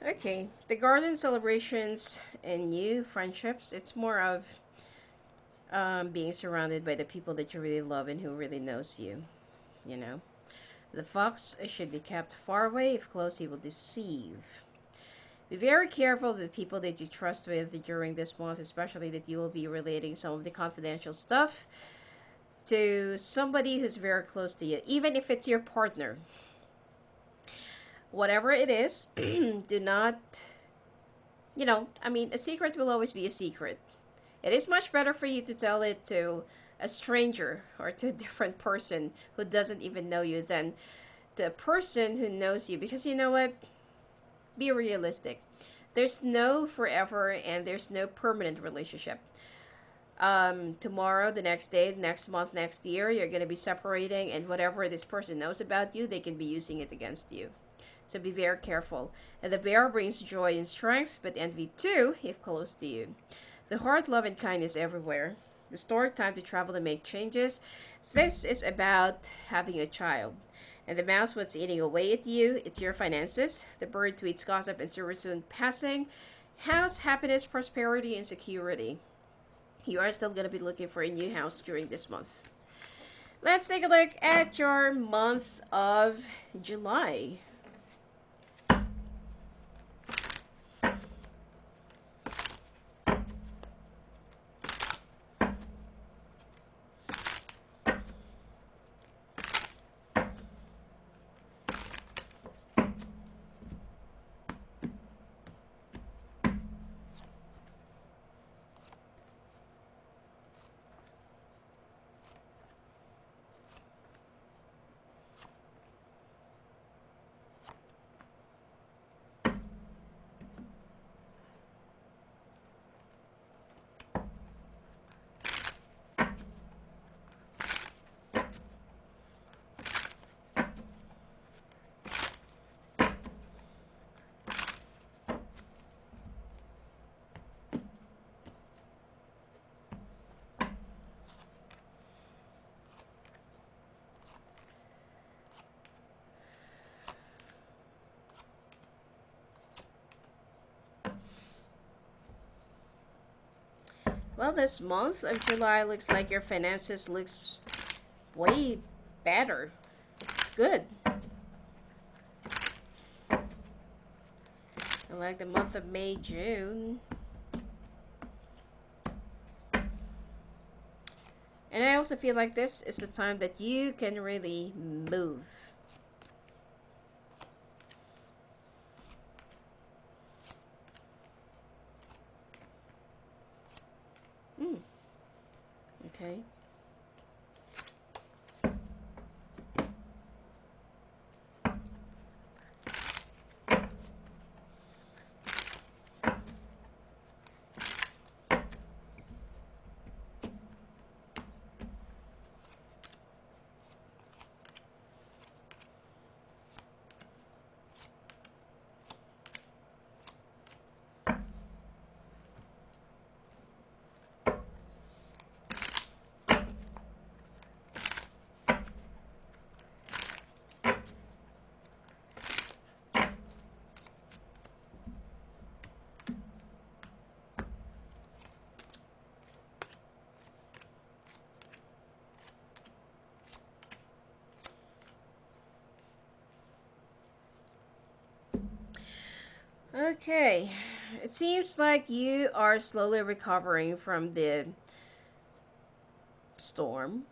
Okay, the garden celebrations and new friendships, it's more of being surrounded by the people that you really love and who really knows you, you know. The fox should be kept far away. If close, he will deceive. Be very careful of the people that you trust with during this month, especially that you will be relating some of the confidential stuff to somebody who's very close to you, even if it's your partner. Whatever it is, do not A secret will always be a secret. It is much better for you to tell it to a stranger or to a different person who doesn't even know you than the person who knows you. Because you know what? Be realistic. There's no forever and there's no permanent relationship. Tomorrow, the next day, the next month, next year, you're going to be separating, and whatever this person knows about you, they can be using it against you. So be very careful. And the bear brings joy and strength, but envy too, if close to you. The heart, love, and kindness everywhere. The story, time to travel and make changes. This is about having a child. And the mouse, what's eating away at you, it's your finances. The bird tweets gossip and super soon passing. House, happiness, prosperity, and security. You are still going to be looking for a new house during this month. Let's take a look at your month of July. Well, this month of July looks like your finances looks way better. Good. I like the month of May, June. And I also feel like this is the time that you can really move. Okay. Okay. It seems like you are slowly recovering from the storm,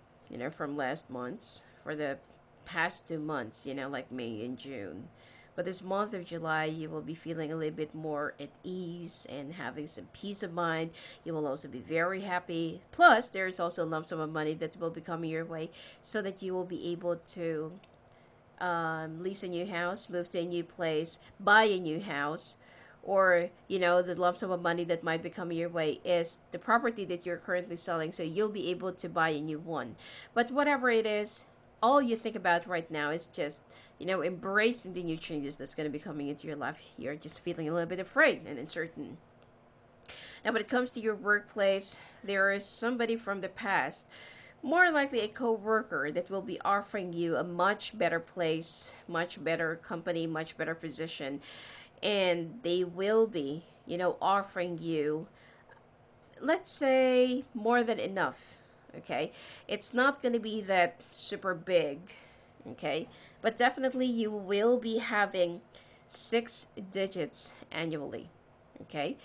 from last month's, for the past 2 months, like May and June. But this month of July, you will be feeling a little bit more at ease and having some peace of mind. You will also be very happy. Plus, there is also a lump sum of money that will be coming your way so that you will be able to lease a new house, move to a new place, buy a new house, or the lump sum of money that might be coming your way is the property that you're currently selling, so you'll be able to buy a new one. But whatever it is, all you think about right now is just embracing the new changes that's going to be coming into your life. You're just feeling a little bit afraid and uncertain. Now when it comes to your workplace, there is somebody from the past, more likely a co-worker, that will be offering you a much better place, much better company, much better position, and they will be offering you, let's say, more than enough. Okay, it's not going to be that super big. Okay, but definitely you will be having 6 digits annually. Okay,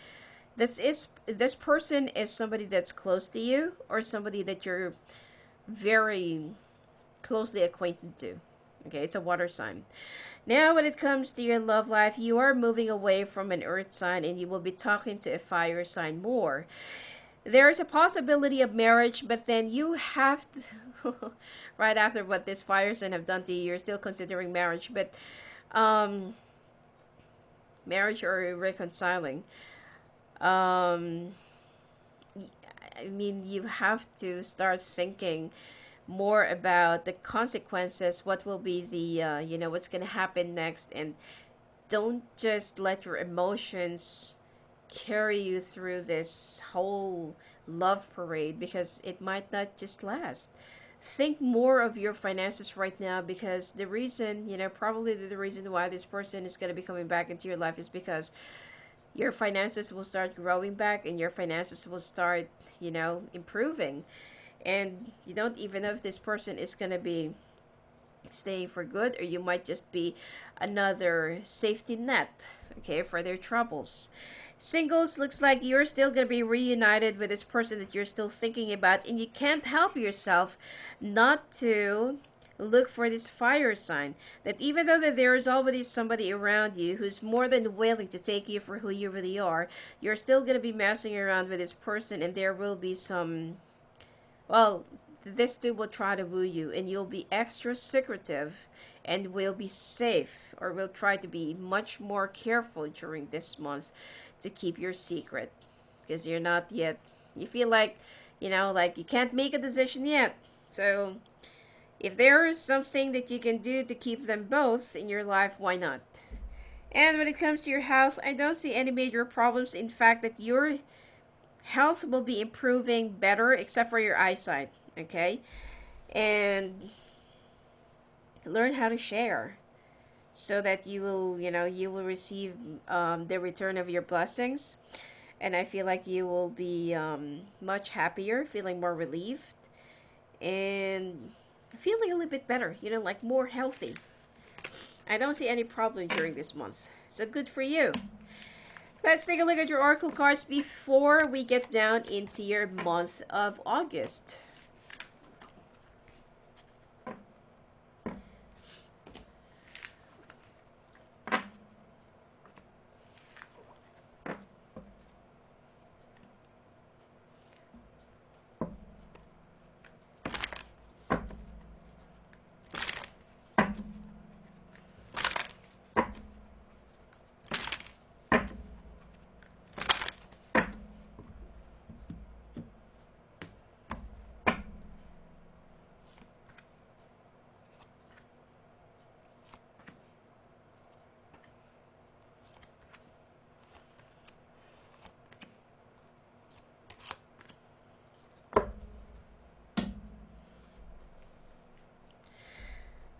this person is somebody that's close to you or somebody that you're very closely acquainted to. Okay, it's a water sign. Now, when it comes to your love life, you are moving away from an earth sign and you will be talking to a fire sign more. There is a possibility of marriage, but then you have to, right after what this fire sign have done to you, you're still considering marriage, but um, marriage or reconciling. Um, I mean, you have to start thinking more about the consequences, what will be the, what's going to happen next, and don't just let your emotions carry you through this whole love parade because it might not just last. Think more of your finances right now because the reason, probably the reason why this person is going to be coming back into your life is because your finances will start growing back and your finances will start, improving. And you don't even know if this person is going to be staying for good or you might just be another safety net, okay, for their troubles. Singles, looks like you're still going to be reunited with this person that you're still thinking about, and you can't help yourself not to look for this fire sign that even though that there is already somebody around you who's more than willing to take you for who you really are, you're still going to be messing around with this person, and there will be some, well, this too will try to woo you, and you'll be extra secretive and will be safe, or will try to be much more careful during this month to keep your secret because you're not yet, you feel like, like you can't make a decision yet. So, if there is something that you can do to keep them both in your life, why not? And when it comes to your health, I don't see any major problems. In fact, that your health will be improving better except for your eyesight, okay? And learn how to share so that you will receive the return of your blessings. And I feel like you will be much happier, feeling more relieved, and feeling a little bit better, like more healthy. I don't see any problem during this month. So good for you. Let's take a look at your oracle cards before we get down into your month of August.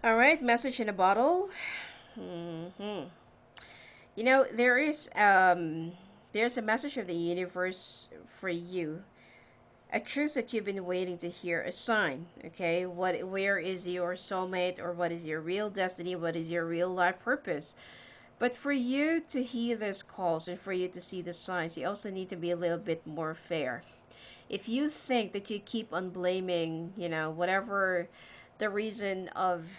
All right, message in a bottle. Mm-hmm. There's a message of the universe for you, a truth that you've been waiting to hear, a sign. Okay, where is your soulmate, or what is your real destiny? What is your real life purpose? But for you to hear these calls and for you to see the signs, you also need to be a little bit more fair. If you think that you keep on blaming, whatever the reason of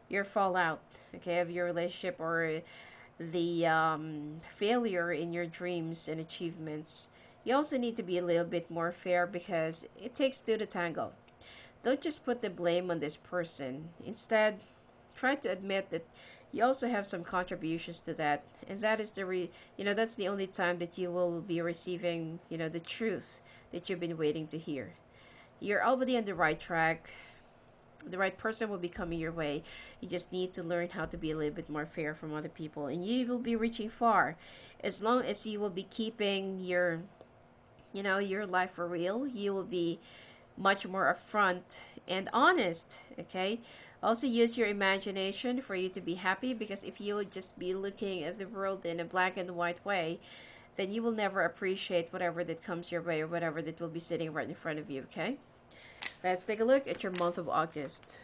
your fallout, okay, of your relationship, or the failure in your dreams and achievements, you also need to be a little bit more fair because it takes two to tango. Don't just put the blame on this person. Instead, try to admit that you also have some contributions to that, and that is that's the only time that you will be receiving, the truth that you've been waiting to hear. You're already on the right track. The right person will be coming your way. You just need to learn how to be a little bit more fair from other people, and you will be reaching far as long as you will be keeping your life for real. You will be much more upfront and honest, okay? Also use your imagination for you to be happy, because if you would just be looking at the world in a black and white way, then you will never appreciate whatever that comes your way or whatever that will be sitting right in front of you, okay? Let's take a look at your month of August.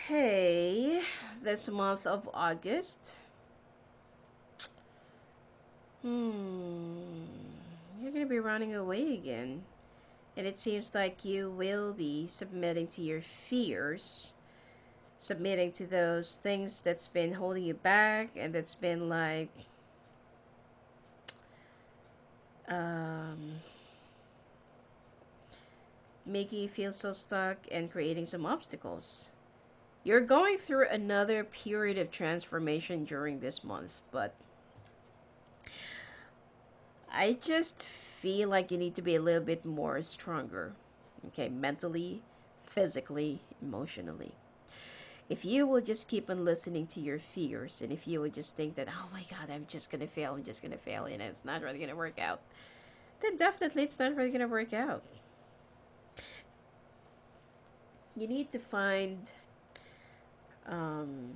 Okay, this month of August. You're gonna be running away again. And it seems like you will be submitting to your fears, submitting to those things that's been holding you back and that's been like um, making you feel so stuck and creating some obstacles. You're going through another period of transformation during this month, but I just feel like you need to be a little bit more stronger, okay, mentally, physically, emotionally. If you will just keep on listening to your fears, and if you would just think that, oh my God, I'm just gonna fail, and it's not really gonna work out, then definitely it's not really gonna work out. You need to find, um,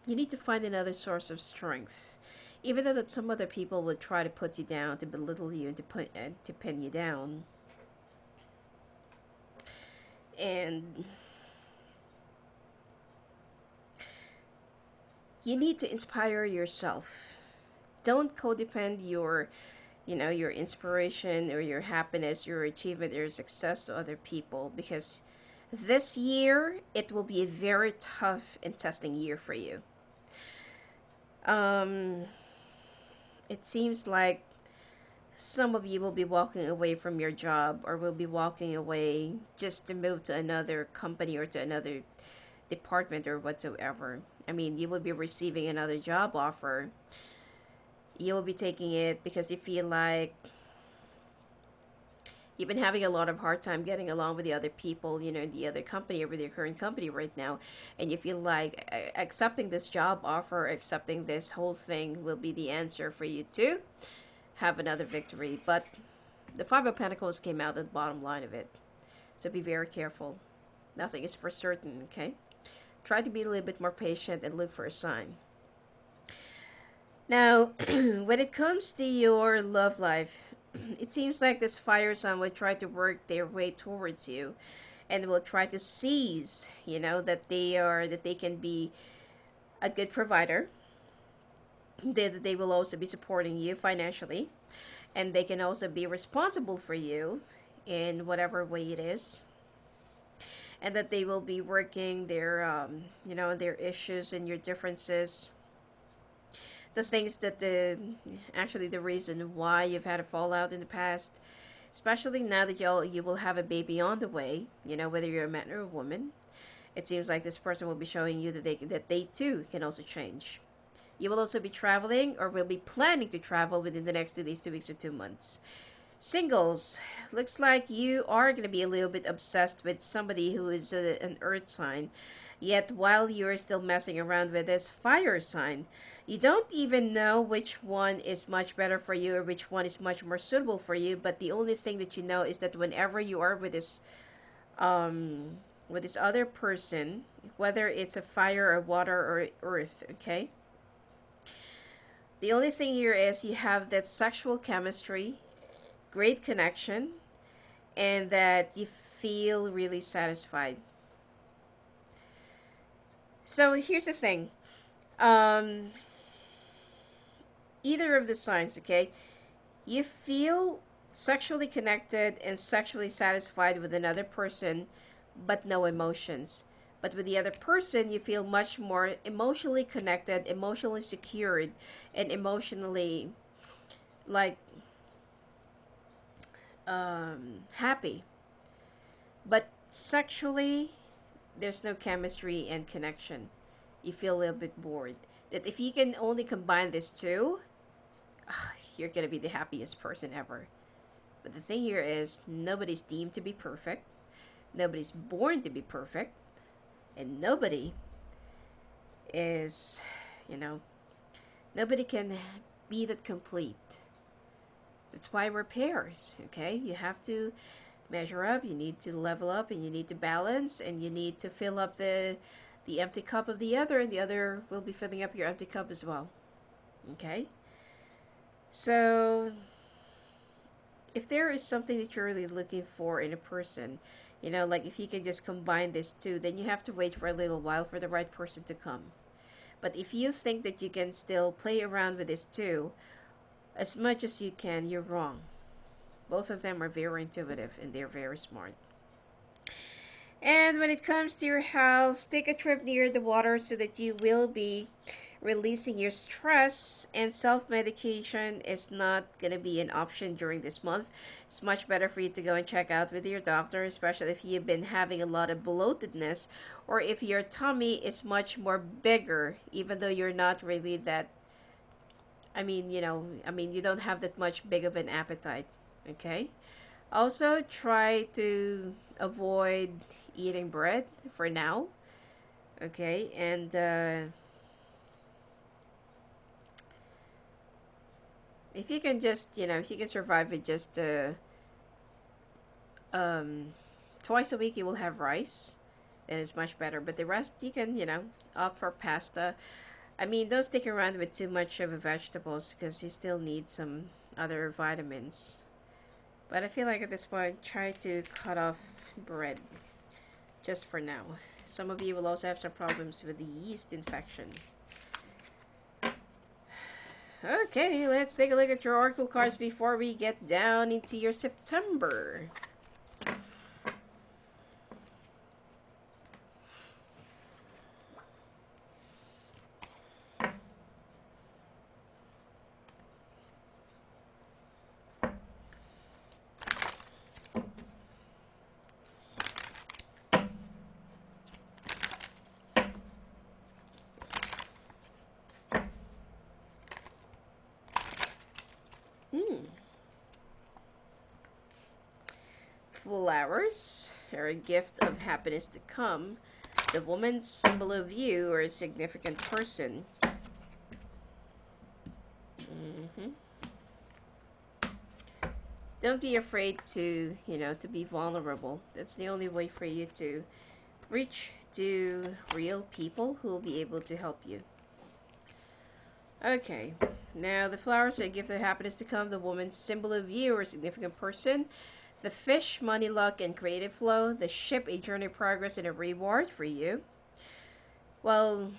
you need to find another source of strength. Even though that some other people will try to put you down, to belittle you, and to pin you down, and you need to inspire yourself. Don't codepend your inspiration or your happiness, your achievement, your success to other people, because this year it will be a very tough and testing year for you. Um, it seems like some of you will be walking away from your job or will be walking away just to move to another company or to another department or whatsoever. I mean, you will be receiving another job offer. You will be taking it because you feel like you've been having a lot of hard time getting along with the other people, in the other company or with your current company right now, and you feel like accepting this job offer, accepting this whole thing will be the answer for you to have another victory. But the Five of Pentacles came out at the bottom line of it. So be very careful. Nothing is for certain, okay? Try to be a little bit more patient and look for a sign. Now, when it comes to your love life, it seems like this fire sign will try to work their way towards you and will try to seize, that they can be a good provider. They will also be supporting you financially, and they can also be responsible for you in whatever way it is, and that they will be working their issues and your differences, the things that the reason why you've had a fallout in the past, especially now that you will have a baby on the way, whether you're a man or a woman. It seems like this person will be showing you that they too can also change. You will also be traveling or will be planning to travel within the next 2 days, 2 weeks, or 2 months. Singles, looks like you are going to be a little bit obsessed with somebody who is an earth sign. Yet while you're still messing around with this fire sign, you don't even know which one is much better for you or which one is much more suitable for you. But the only thing that you know is that whenever you are with this other person, whether it's a fire or water or earth, okay? The only thing here is you have that sexual chemistry, great connection, and that you feel really satisfied. So here's the thing. Um, Either of the signs, okay? You feel sexually connected and sexually satisfied with another person, but no emotions. But with the other person, you feel much more emotionally connected, emotionally secured, and emotionally like happy. But sexually, there's no chemistry and connection. You feel a little bit bored. That if you can only combine these two, you're gonna be the happiest person ever. But the thing here is, nobody's deemed to be perfect. Nobody's born to be perfect. And nobody is, you know, nobody can be that complete. That's why we're pairs, okay? You have to measure up, you need to level up, and you need to balance, and you need to fill up the empty cup of the other, and the other will be filling up your empty cup as well. Okay? So, if there is something that you're really looking for in a person, You know, like if you can just combine these two, then you have to wait for a little while for the right person to come. But if you think that you can still play around with this too, as much as you can, you're wrong. Both of them are very intuitive and they're very smart. And when it comes to your health, take a trip near the water so that you will be releasing your stress, and self-medication is not going to be an option during this month. It's much better for you to go and check out with your doctor, especially if you've been having a lot of bloatedness or if your tummy is much more bigger, even though you're not really that, you don't have that much big of an appetite. Okay? Also, try to avoid eating bread for now. Okay? And if you can just, if you can survive with just um, twice a week, you will have rice. Then it's much better. But the rest, you can, opt for pasta. Don't stick around with too much of the vegetables because you still need some other vitamins. But I feel like at this point, try to cut off bread just for now. Some of you will also have some problems with the yeast infection. Okay, let's take a look at your oracle cards before we get down into your September. Flowers are a gift of happiness to come. The woman's symbol of you or a significant person. Don't be afraid to, to be vulnerable. That's the only way for you to reach to real people who will be able to help you. Okay, now the flowers that give their happiness to come, the woman's symbol of you or significant person. The fish, money, luck, and creative flow. The ship, a journey of progress and a reward for you. Well,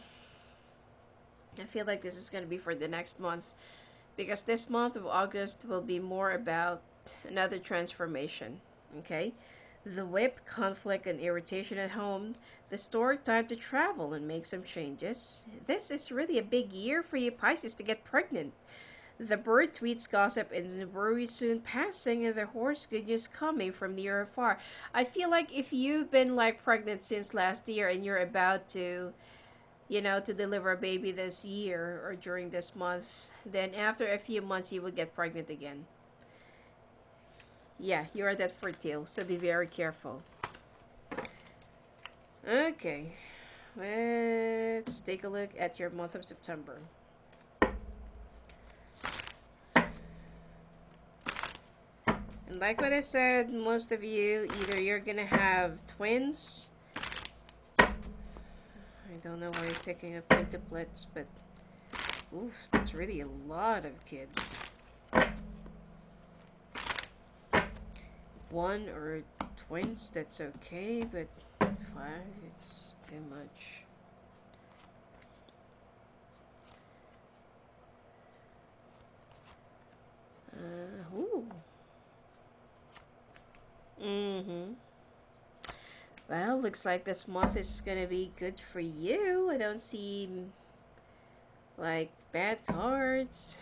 I feel like this is going to be for the next month, because this month of August will be more about another transformation. Okay? The whip, conflict, and irritation at home. The store, time to travel and make some changes. This is really a big year for you Pisces to get pregnant. The bird, tweets, gossip, and the worry soon passing, and the horse, good news coming from near or far. I feel like if you've been like pregnant since last year and you're about to, to deliver a baby this year or during this month, then after a few months you will get pregnant again. Yeah, you are that fertile, so be very careful. Okay, let's take a look at your month of September. And like what I said, most of you, either you're gonna have twins. I don't know why you're picking up quintuplets, but oof, that's really a lot of kids. One or twins, that's okay, but 5, it's too much. Ooh. Well, looks like this month is gonna be good for you. I don't see like bad cards.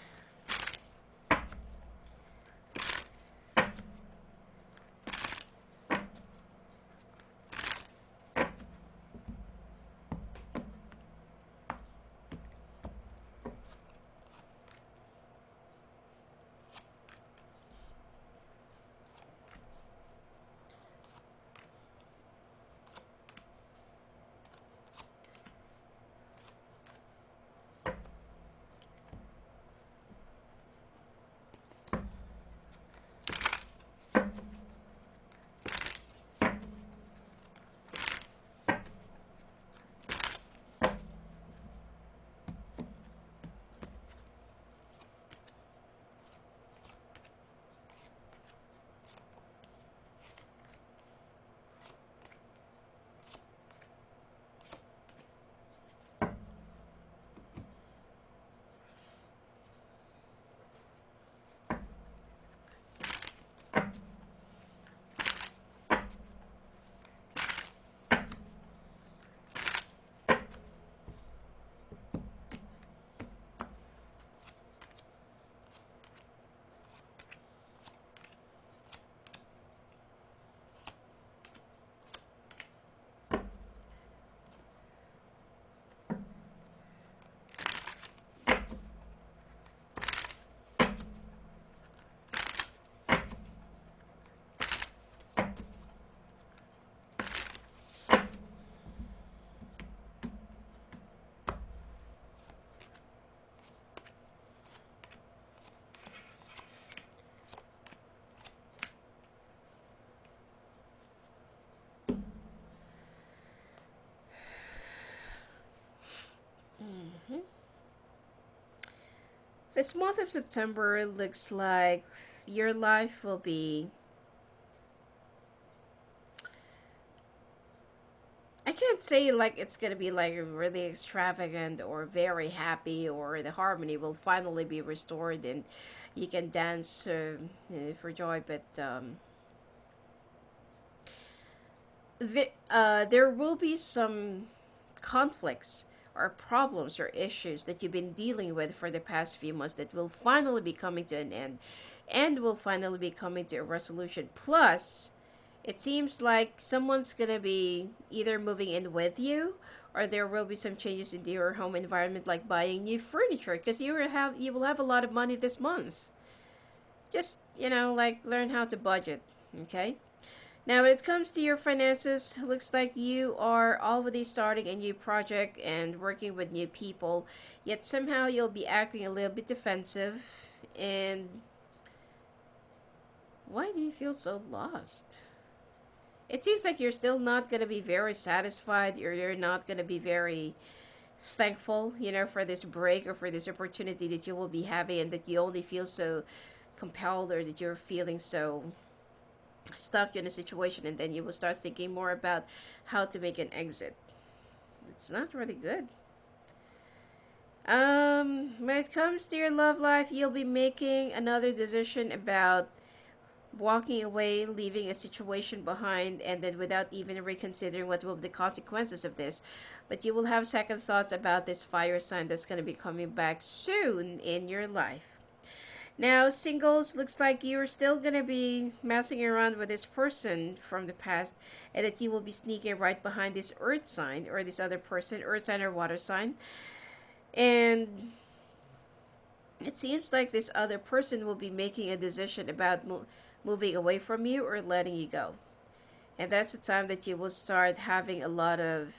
This month of September looks like your life will be, I can't say like it's gonna be like really extravagant or very happy, or the harmony will finally be restored and you can dance for joy, but there will be some conflicts or problems or issues that you've been dealing with for the past few months that will finally be coming to an end and will finally be coming to a resolution. Plus, it seems like someone's gonna be either moving in with you, or there will be some changes in your home environment, like buying new furniture, because you will have a lot of money this month. Just like learn how to budget. Okay. Now, when it comes to your finances, looks like you are already starting a new project and working with new people, yet somehow you'll be acting a little bit defensive. And why do you feel so lost? It seems like you're still not going to be very satisfied, or you're not going to be very thankful, for this break or for this opportunity that you will be having, and that you only feel so compelled, or that you're feeling so stuck in a situation, and then you will start thinking more about how to make an exit. It's not really good. When it comes to your love life, you'll be making another decision about walking away, leaving a situation behind, and then without even reconsidering what will be the consequences of this. But you will have second thoughts about this fire sign that's going to be coming back soon in your life. Now, singles, looks like you're still going to be messing around with this person from the past, and that you will be sneaking right behind this earth sign or this other person, earth sign or water sign. And it seems like this other person will be making a decision about moving away from you or letting you go. And that's the time that you will start having a lot of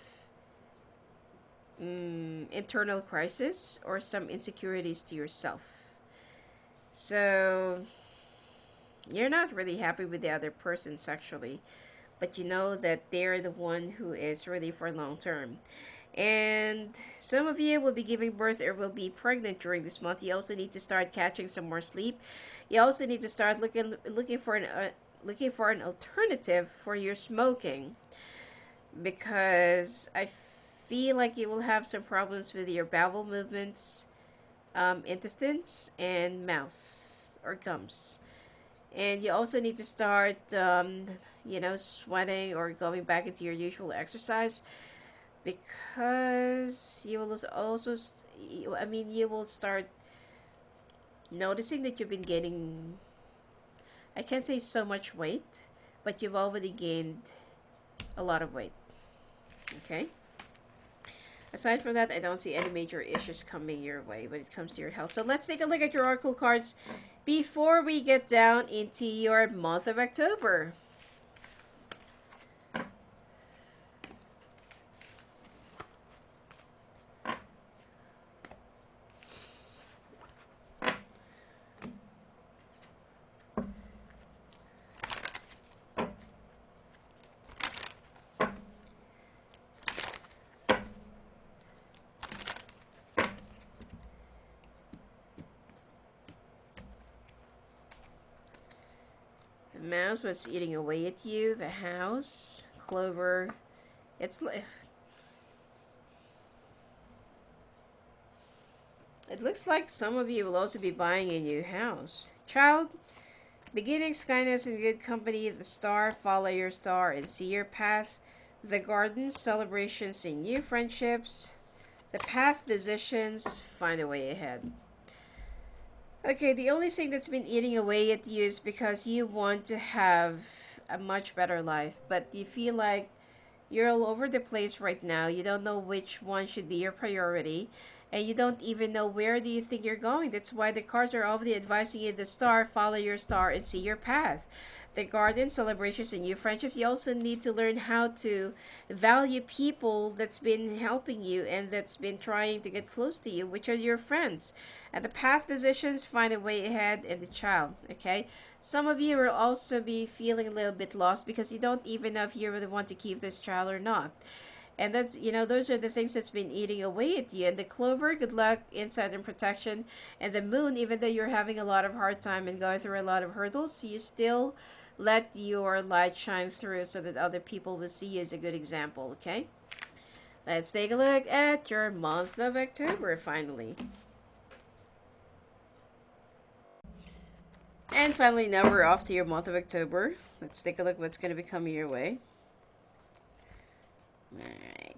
internal crisis or some insecurities to yourself. So you're not really happy with the other person sexually, but you know that they're the one who is ready for long term. And some of you will be giving birth or will be pregnant during this month. You also need to start catching some more sleep. You also need to start looking for an alternative for your smoking, because I feel like you will have some problems with your bowel movements, intestines, and mouth or gums. And you also need to start, sweating or going back into your usual exercise, because you will also, you will start noticing that you've been gaining, I can't say so much weight, but you've already gained a lot of weight. Okay? Aside from that, I don't see any major issues coming your way when it comes to your health. So let's take a look at your oracle cards before we get down into your month of October. The mouse was eating away at you. The house, clover. It's like, it looks like some of you will also be buying a new house. Child, beginnings, kindness, and good company. The star, follow your star and see your path. The garden, celebrations and new friendships. The path, decisions, find a way ahead. Okay, the only thing that's been eating away at you is because you want to have a much better life, but you feel like you're all over the place right now. You don't know which one should be your priority, and you don't even know where do you think you're going. That's why the cards are already advising you the star, follow your star, and see your path. The garden, celebrations, and new friendships. You also need to learn how to value people that's been helping you and that's been trying to get close to you, which are your friends. And the path, decisions, find a way ahead, and the child. Okay, some of you will also be feeling a little bit lost because you don't even know if you really want to keep this child or not. And that's, those are the things that's been eating away at you. And the clover, good luck, insight, and protection. And the moon, even though you're having a lot of hard time and going through a lot of hurdles, you still let your light shine through so that other people will see you as a good example, okay? Let's take a look at your month of October, finally. And finally, now we're off to your month of October. Let's take a look what's going to be coming your way. Alright.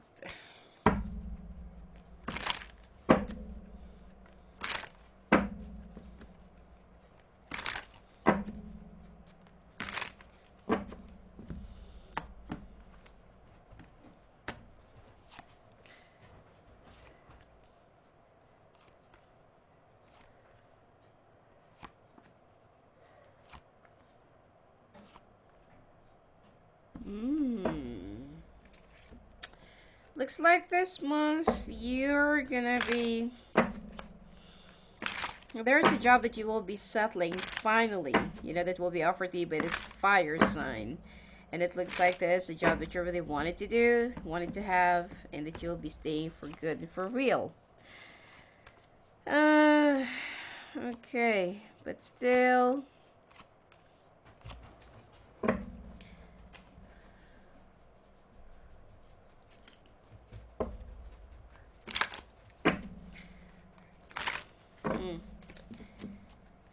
Looks like this month you're gonna be... There's a job that you will be settling finally. That will be offered to you by this fire sign. And it looks like there's a job that you really wanted to do, wanted to have, and that you'll be staying for good and for real. Okay, but still...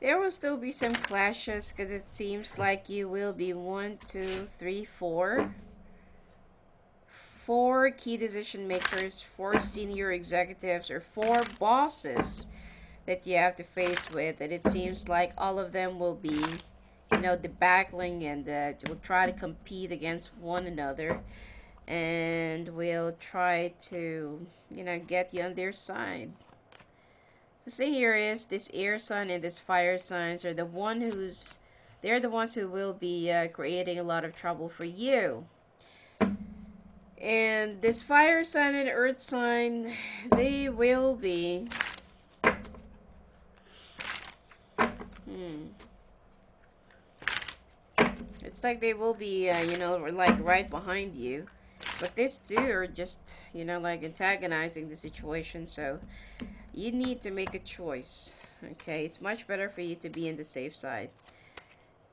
There will still be some clashes because it seems like you will be 4 key decision makers, 4 senior executives, or 4 bosses that you have to face with, and it seems like all of them will be, debackling and will try to compete against one another, and will try to, get you on their side. The thing here is this air sign and this fire signs are they're the ones who will be creating a lot of trouble for you. And this fire sign and earth sign, they will be it's like they will be like right behind you. But these two are just, like antagonizing the situation, so you need to make a choice, okay? It's much better for you to be in the safe side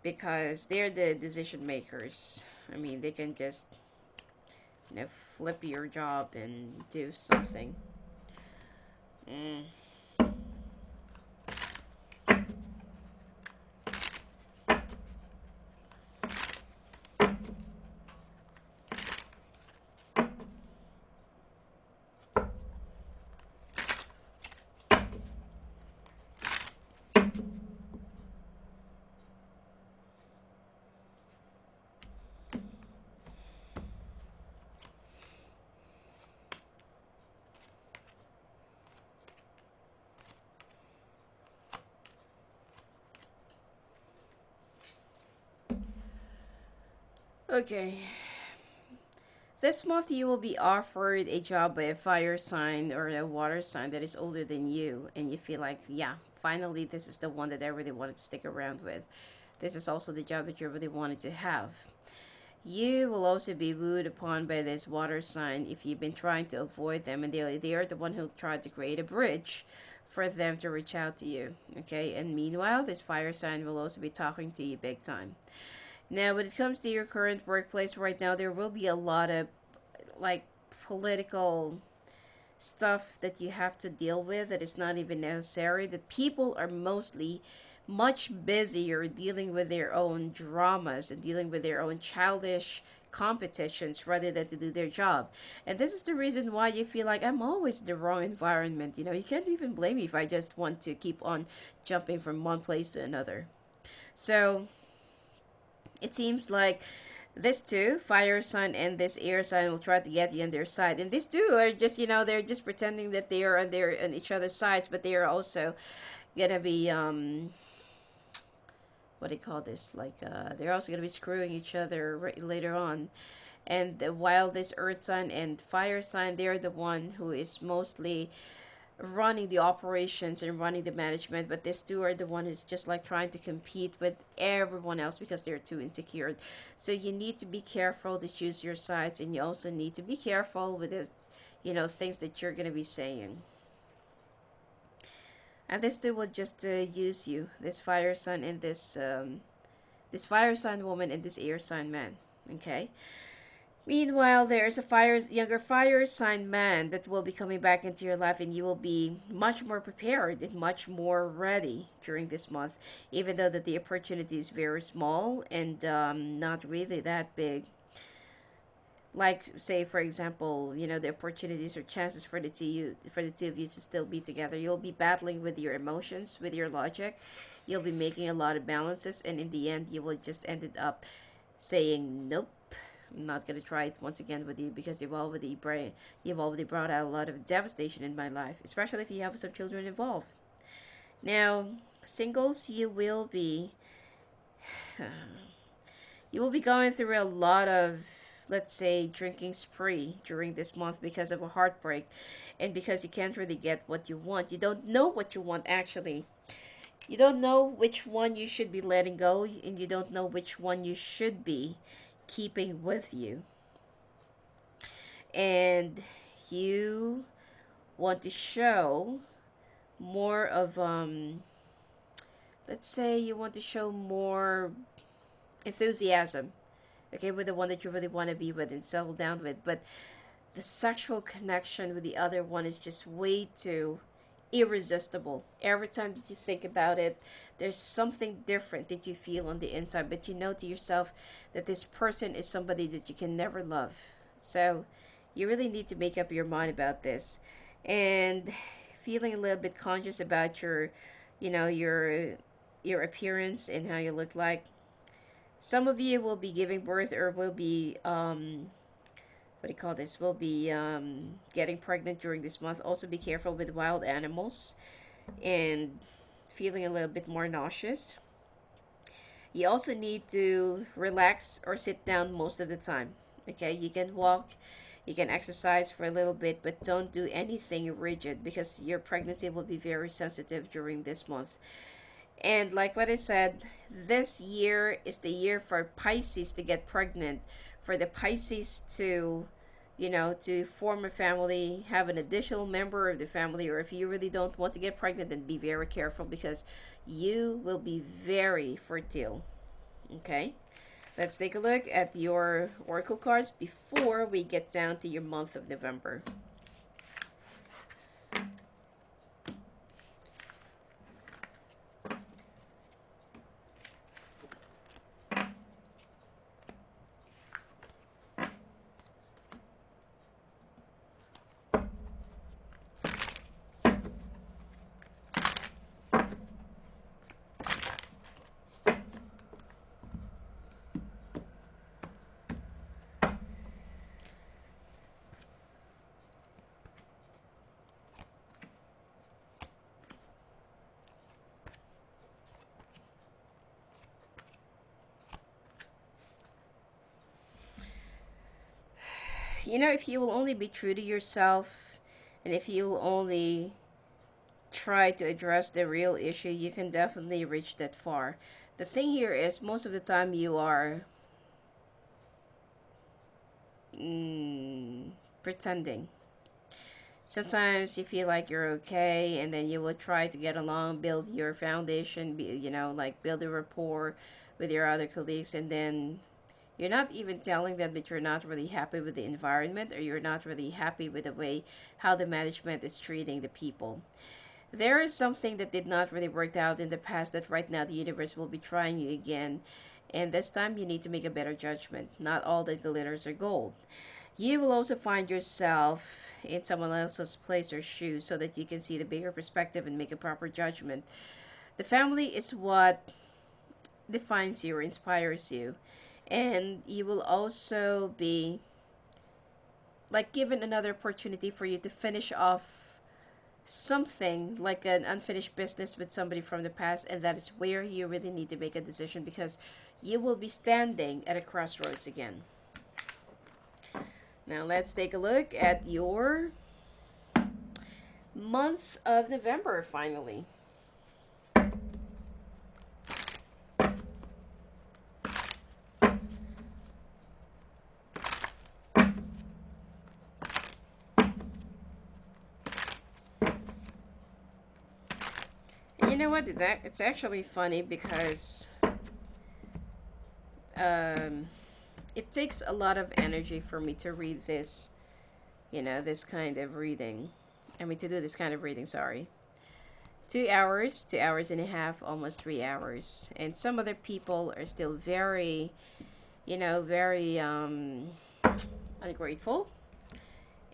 because they're the decision makers. I mean, they can just, flip your job and do something. Okay. This month you will be offered a job by a fire sign or a water sign that is older than you, and you feel like, yeah, finally this is the one that I really wanted to stick around with. This is also the job that you really wanted to have. You will also be wooed upon by this water sign if you've been trying to avoid them, and they are the one who tried to create a bridge for them to reach out to you. Okay, and meanwhile, this fire sign will also be talking to you big time. Now, when it comes to your current workplace right now, there will be a lot of like political stuff that you have to deal with that is not even necessary. That people are mostly much busier dealing with their own dramas and dealing with their own childish competitions rather than to do their job. And this is the reason why you feel like I'm always in the wrong environment. You can't even blame me if I just want to keep on jumping from one place to another. So it seems like this two, fire sign and this air sign, will try to get you on their side. And these two are just, they're just pretending that they are on each other's sides, but they are also gonna be what do you call this? Like they're also gonna be screwing each other later on. And while this earth sign and fire sign, they're the one who is mostly running the operations and running the management, but these two are the one who's just like trying to compete with everyone else because they're too insecure. So you need to be careful to choose your sides, and you also need to be careful with the, things that you're gonna be saying. And this two will just use you, this fire sign and this fire sign woman and this air sign man. Okay. Meanwhile, there is a younger fire sign man that will be coming back into your life, and you will be much more prepared and much more ready during this month, even though that the opportunity is very small and not really that big. Like, say for example, the opportunities or chances for the two of you to still be together. You'll be battling with your emotions, with your logic. You'll be making a lot of balances, and in the end, you will just ended up saying nope. I'm not gonna try it once again with you because you've already brought out a lot of devastation in my life, especially if you have some children involved. Now, singles, you will be going through a lot of, let's say, drinking spree during this month because of a heartbreak, and because you can't really get what you want. You don't know what you want actually. You don't know which one you should be letting go, and you don't know which one you should be keeping with you. And you want to show more of let's say you want to show more enthusiasm, okay, with the one that you really want to be with and settle down with, but the sexual connection with the other one is just way too irresistible. Every time that you think about it, there's something different that you feel on the inside, but you know to yourself that this person is somebody that you can never love. So you really need to make up your mind about this, and feeling a little bit conscious about your, you know, your appearance and how you look like. Some of you will be giving birth or will be what do you call this? Will be getting pregnant during this month. Also, be careful with wild animals and feeling a little bit more nauseous. You also need to relax or sit down most of the time. Okay, you can walk, you can exercise for a little bit, but don't do anything rigid because your pregnancy will be very sensitive during this month. And like what I said, this year is the year for Pisces to get pregnant, for the Pisces to, to form a family, have an additional member of the family, or if you really don't want to get pregnant, then be very careful because you will be very fertile. Okay? Let's take a look at your oracle cards before we get down to your month of November. If you will only be true to yourself, and if you will only try to address the real issue, you can definitely reach that far. The thing here is, most of the time you are pretending. Sometimes you feel like you're okay, and then you will try to get along, build your foundation, like build a rapport with your other colleagues, and then you're not even telling them that you're not really happy with the environment, or you're not really happy with the way how the management is treating the people. There is something that did not really work out in the past that right now the universe will be trying you again. And this time you need to make a better judgment. Not all that glitters are gold. You will also find yourself in someone else's place or shoes so that you can see the bigger perspective and make a proper judgment. The family is what defines you or inspires you. And you will also be like given another opportunity for you to finish off something like an unfinished business with somebody from the past, and that is where you really need to make a decision because you will be standing at a crossroads again. Now let's take a look at your month of November finally. And you know what? It's actually funny because um, it takes a lot of energy for me to read this, this kind of reading. I mean, to do this kind of reading, sorry. 2 hours, 2 hours and a half, almost 3 hours. And some other people are still very, very ungrateful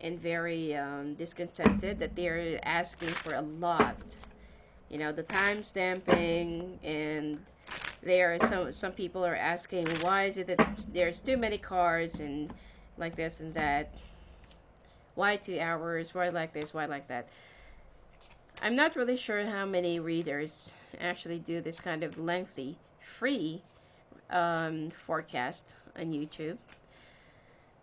and very discontented that they're asking for a lot. The time stamping, and there are some people are asking why is it that there's too many cards and like this and that. Why 2 hours? Why like this? Why like that? I'm not really sure how many readers actually do this kind of lengthy, free forecast on YouTube.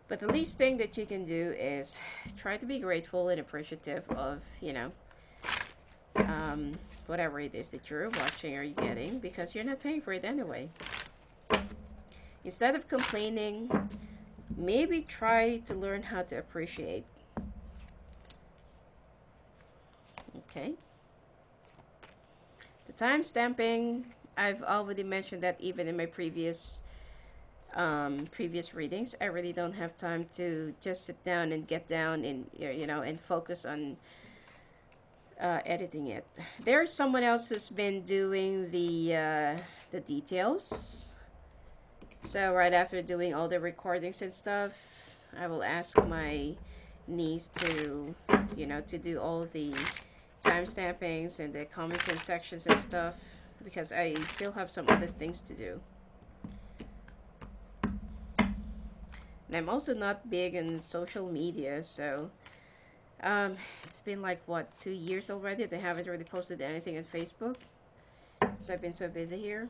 But the least thing that you can do is try to be grateful and appreciative of, whatever it is that you're watching or getting, because you're not paying for it anyway. Instead of complaining, maybe try to learn how to appreciate. Okay. The time stamping, I've already mentioned that even in my previous readings. I really don't have time to just sit down and get down and and focus on editing it. There's someone else who's been doing the details. So right after doing all the recordings and stuff, I will ask my niece to to do all the time stampings and the comments and sections and stuff, because I still have some other things to do. And I'm also not big in social media, so it's been like, what, 2 years already that I haven't really posted anything on Facebook because I've been so busy here.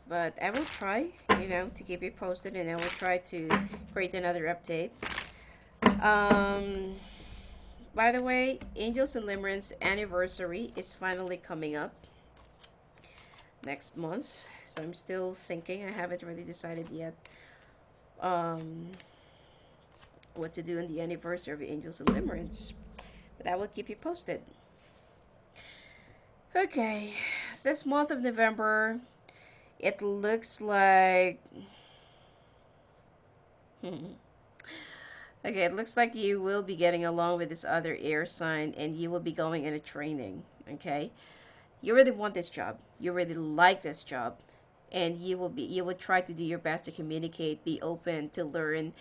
But I will try, to keep it posted, and I will try to create another update. By the way, Angels and Limerence anniversary is finally coming up next month. So I'm still thinking. I haven't really decided yet what to do on the anniversary of Angels and Limerence. But I will keep you posted. Okay, this month of November, it looks like... Okay, it looks like you will be getting along with this other air sign, and you will be going in a training, okay? You really want this job. You really like this job. And you will try to do your best to communicate, be open to learn,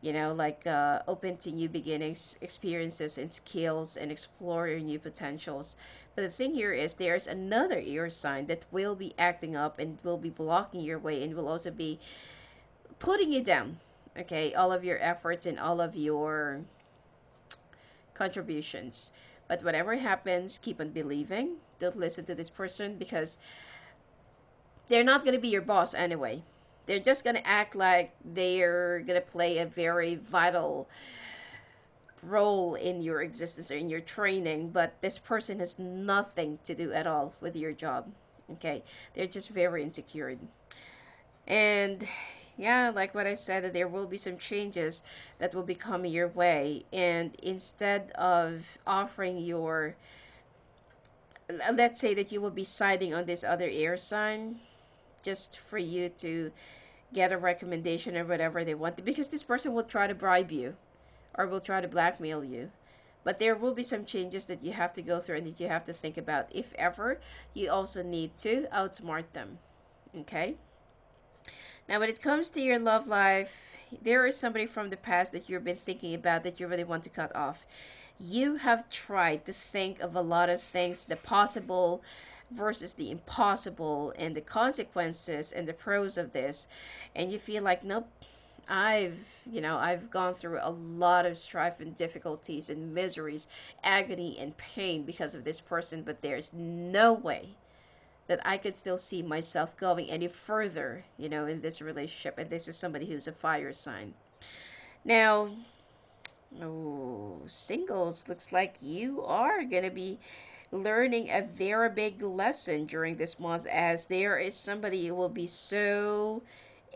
open to new beginnings, experiences, and skills, and explore your new potentials. But the thing here is there's another air sign that will be acting up and will be blocking your way, and will also be putting you down. Okay, all of your efforts and all of your contributions. But whatever happens, keep on believing. Don't listen to this person, because they're not going to be your boss anyway. They're just going to act like they're going to play a very vital role in your existence or in your training, but this person has nothing to do at all with your job. Okay, they're just very insecure. And yeah, like what I said, that there will be some changes that will be coming your way. And instead of offering your, let's say that you will be siding on this other air sign just for you to get a recommendation or whatever they want, because this person will try to bribe you or will try to blackmail you. But there will be some changes that you have to go through and that you have to think about. If ever, you also need to outsmart them. Okay? Now, when it comes to your love life, there is somebody from the past that you've been thinking about that you really want to cut off. You have tried to think of a lot of things, the possible versus the impossible, and the consequences and the pros of this, and you feel like, nope, I've gone through a lot of strife and difficulties and miseries, agony and pain because of this person, but there's no way that I could still see myself going any further, in this relationship. And this is somebody who's a fire sign. Now, Oh, singles, looks like you are going to be learning a very big lesson during this month, as there is somebody who will be so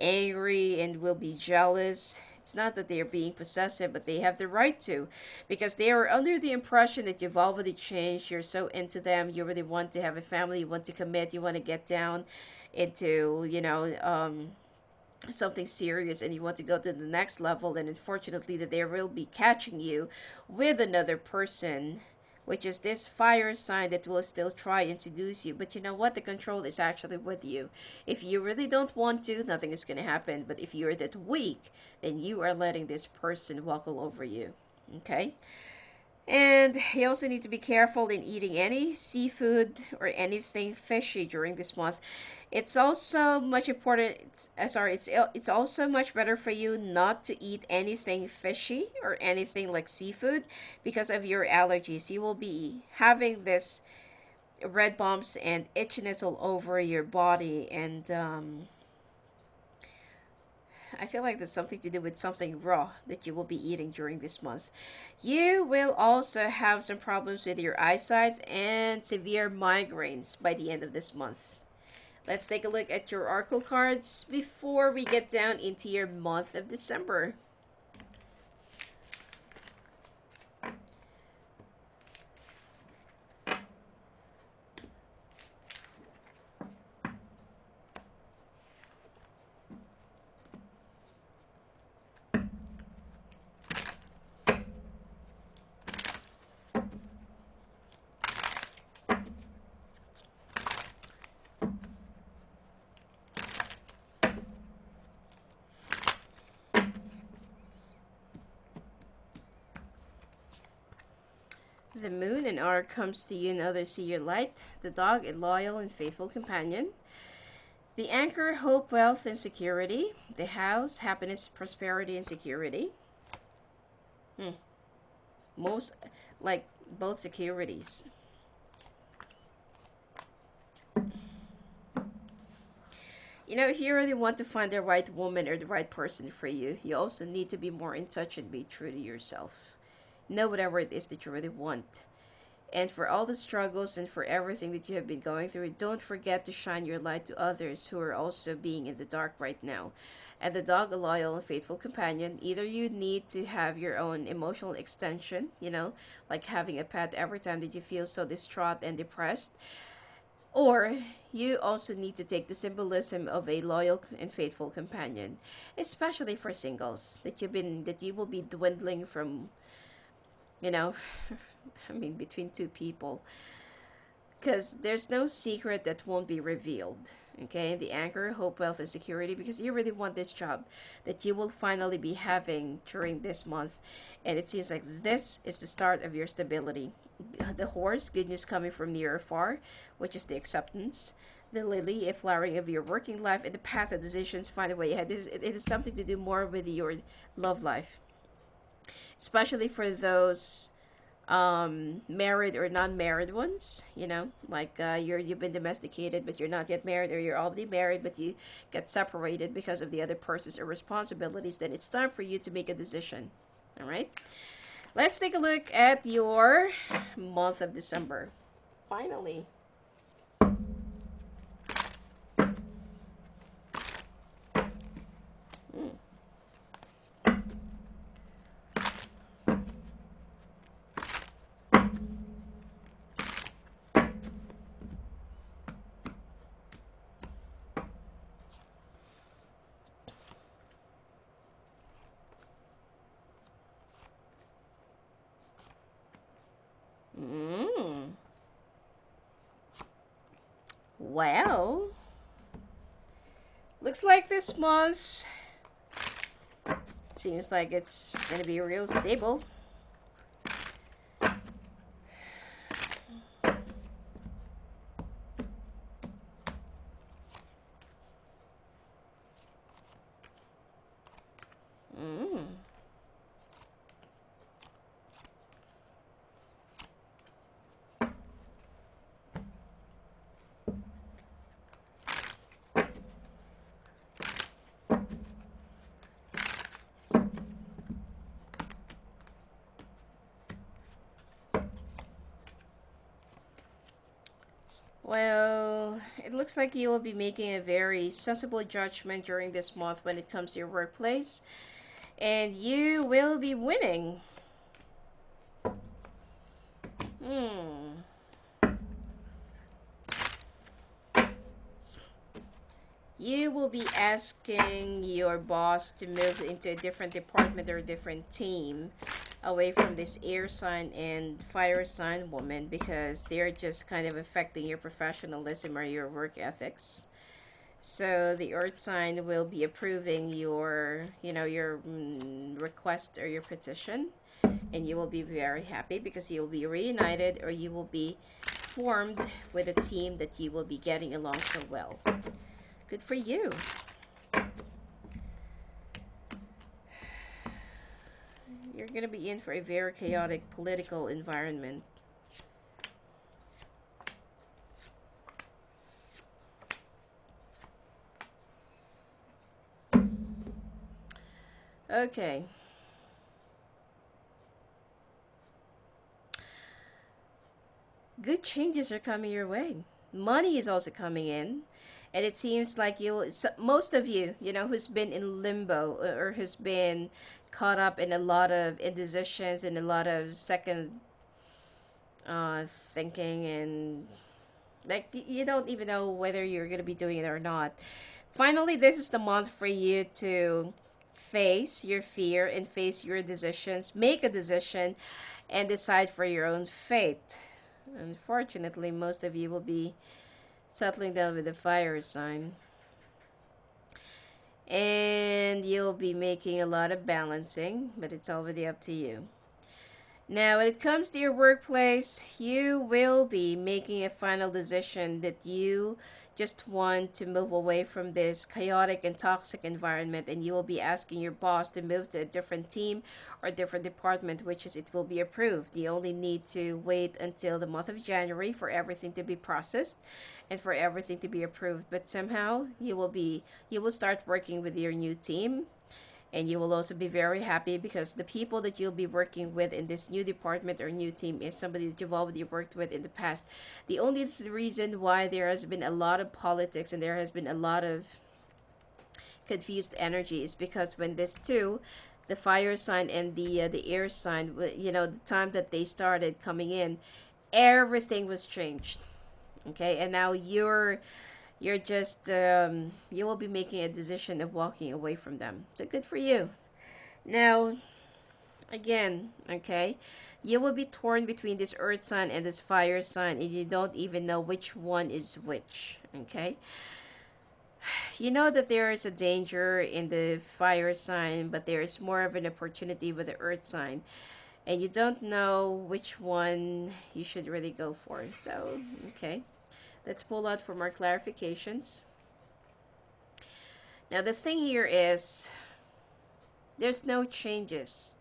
angry and will be jealous. It's not that they are being possessive, but they have the right to, because they are under the impression that you've already changed. You're so into them. You really want to have a family. You want to commit. You want to get down into, something serious, and you want to go to the next level, and unfortunately that they will be catching you with another person, which is this fire sign that will still try and seduce you. But you know what, the control is actually with you. If you really don't want to, nothing is going to happen. But if you're that weak, then you are letting this person walk all over you. Okay. And you also need to be careful in eating any seafood or anything fishy during this month. It's also much important. It's also much better for you not to eat anything fishy or anything like seafood because of your allergies. You will be having this red bumps and itchiness all over your body, and I feel like there's something to do with something raw that you will be eating during this month. You will also have some problems with your eyesight and severe migraines by the end of this month. Let's take a look at your oracle cards before we get down into your month of December. The moon and R comes to you and others see your light. The dog, a loyal and faithful companion. The anchor, hope, wealth, and security. The house, happiness, prosperity, and security. Most, like, both securities. If you really want to find the right woman or the right person for you, you also need to be more in touch and be true to yourself. Know whatever it is that you really want. And for all the struggles and for everything that you have been going through, don't forget to shine your light to others who are also being in the dark right now. And the dog, a loyal and faithful companion. Either you need to have your own emotional extension, like having a pet every time that you feel so distraught and depressed, or you also need to take the symbolism of a loyal and faithful companion, especially for singles that you will be dwindling from, you know, between two people, because there's no secret that won't be revealed. Okay, the anchor, hope, wealth, and security, because you really want this job that you will finally be having during this month, and it seems like this is the start of your stability. The horse, good news coming from near or far, which is the acceptance. The lily, a flowering of your working life, and the path of decisions find a way ahead. It is something to do more with your love life, especially for those married or non-married ones, like you've been domesticated but you're not yet married, or you're already married but you get separated because of the other person's responsibilities. Then it's time for you to make a decision. All right, let's take a look at your month of December. Finally. Mm. Well, looks like this month seems like it's gonna be real stable. Mm. looks like you will be making a very sensible judgment during this month when it comes to your workplace. And you will be winning. Hmm. You will be asking your boss to move into a different department or a different team away from this air sign and fire sign woman because they're just kind of affecting your professionalism or your work ethics. So the earth sign will be approving your request or your petition, and you will be very happy because you will be reunited or you will be formed with a team that you will be getting along so well. Good for you. You're going to be in for a very chaotic political environment. Okay. Good changes are coming your way. Money is also coming in. And it seems like most of you, who's been in limbo or who's been caught up in a lot of indecisions and a lot of second thinking, and like you don't even know whether you're going to be doing it or not. Finally, this is the month for you to face your fear and face your decisions, make a decision, and decide for your own fate. Unfortunately, most of you will be settling down with the fire sign. And you'll be making a lot of balancing, but it's already up to you. Now, when it comes to your workplace, you will be making a final decision that you just want to move away from this chaotic and toxic environment, and you will be asking your boss to move to a different team or a different department, which is it will be approved. You only need to wait until the month of January for everything to be processed and for everything to be approved. But somehow you will start working with your new team, and you will also be very happy because the people that you'll be working with in this new department or new team is somebody that you've already worked with in the past. The only reason why there has been a lot of politics and there has been a lot of confused energy is because when this two, the fire sign and the air sign, the time that they started coming in, everything was changed. Okay, and now you're just you will be making a decision of walking away from them, so good for you. Now, again, okay, you will be torn between this earth sign and this fire sign, and you don't even know which one is which. Okay, you know that there is a danger in the fire sign, but there is more of an opportunity with the earth sign, and you don't know which one you should really go for. So okay, let's pull out for more clarifications. Now, the thing here is there's no changes.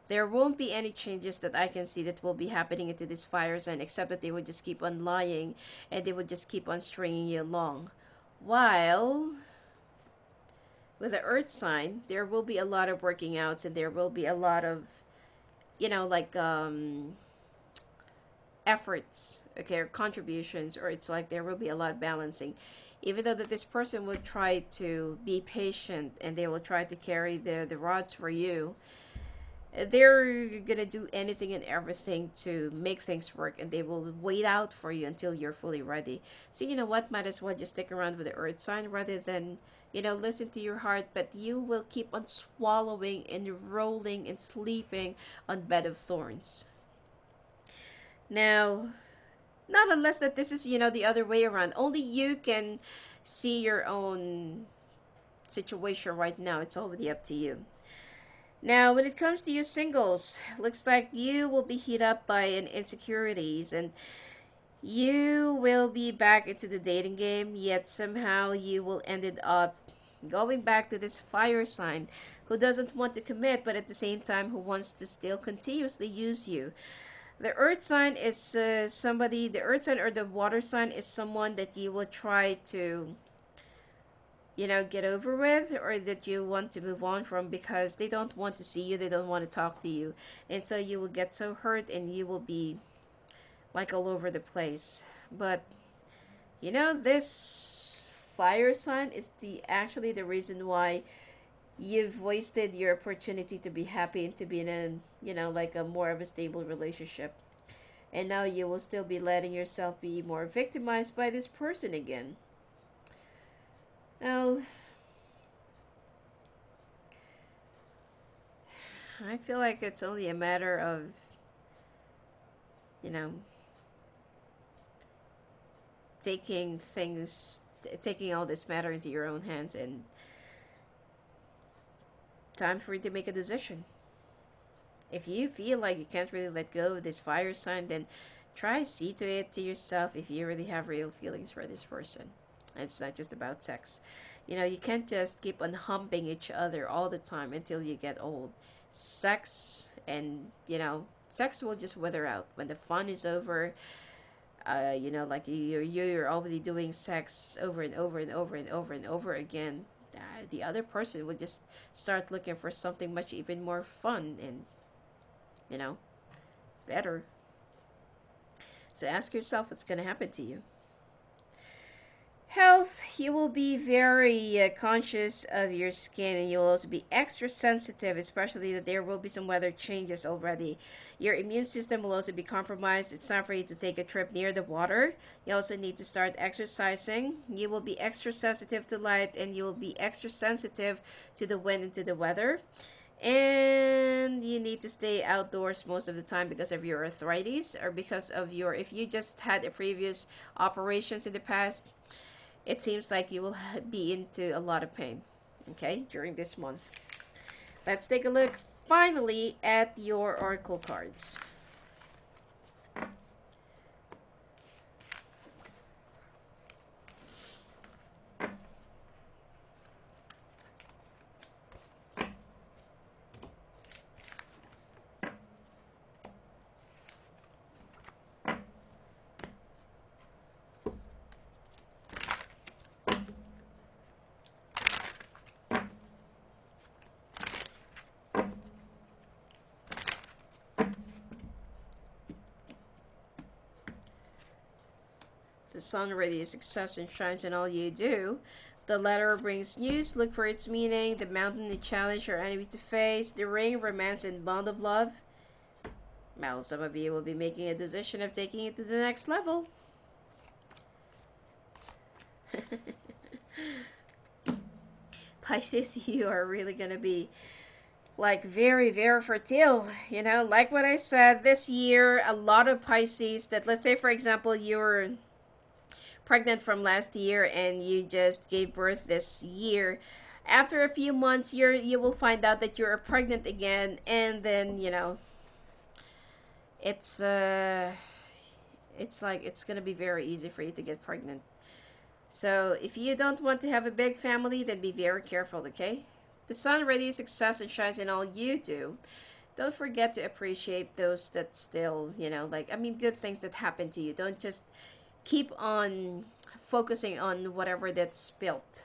There won't be any changes that I can see that will be happening into this fire sign, except that they would just keep on lying and they would just keep on stringing you along. While with the earth sign, there will be a lot of working outs and there will be a lot of, like efforts, okay, or contributions, or it's like there will be a lot of balancing. Even though that this person will try to be patient and they will try to carry the rods for you, they're gonna do anything and everything to make things work, and they will wait out for you until you're fully ready. So you know what, might as well just stick around with the earth sign rather than listen to your heart, but you will keep on swallowing and rolling and sleeping on bed of thorns. Now, not unless that this is the other way around. Only you can see your own situation right now. It's already up to you. Now, when it comes to you singles, looks like you will be hit up by an insecurities, and you will be back into the dating game, yet somehow you will ended up going back to this fire sign who doesn't want to commit, but at the same time who wants to still continuously use you. The earth sign is the earth sign or the water sign is someone that you will try to, get over with, or that you want to move on from because they don't want to see you, they don't want to talk to you. And so you will get so hurt and you will be like all over the place. But, This fire sign is actually the reason why you've wasted your opportunity to be happy and to be in like a more of a stable relationship. And now you will still be letting yourself be more victimized by this person again. Well, I feel like it's only a matter of, you know, taking all this matter into your own hands, and time for you to make a decision. If you feel like you can't really let go of this fire sign, then try see to it to yourself if you really have real feelings for this person. And it's not just about sex. You can't just keep on humping each other all the time until you get old. Sex will just wither out when the fun is over. Like you're already doing sex over and over and over and over and over again. The other person will just start looking for something much even more fun and you know, better. So ask yourself what's going to happen to you. Health, you will be very conscious of your skin, and you'll also be extra sensitive, especially that there will be some weather changes already. Your immune system will also be compromised. It's time for you to take a trip near the water. You also need to start exercising. You will be extra sensitive to light, and you will be extra sensitive to the wind and to the weather. And you need to stay outdoors most of the time because of your arthritis, or because of if you just had a previous operations in the past. It seems like you will be into a lot of pain, okay, during this month. Let's take a look finally at your oracle cards. The sun radiates success and shines in all you do. The letter brings news, look for its meaning. The mountain, a challenge your enemy to face. The ring, romance and bond of love. Well, some of you will be making a decision of taking it to the next level. Pisces, you are really going to be like very, very fertile. Like what I said, this year, a lot of Pisces that, let's say, for example, you're pregnant from last year and you just gave birth this year. After a few months, you will find out that you're pregnant again, and then it's like it's gonna be very easy for you to get pregnant. So if you don't want to have a big family, then be very careful, okay? The sun radiates success and shines in all you do. Don't forget to appreciate those that still, good things that happen to you. Don't just keep on focusing on whatever that's built.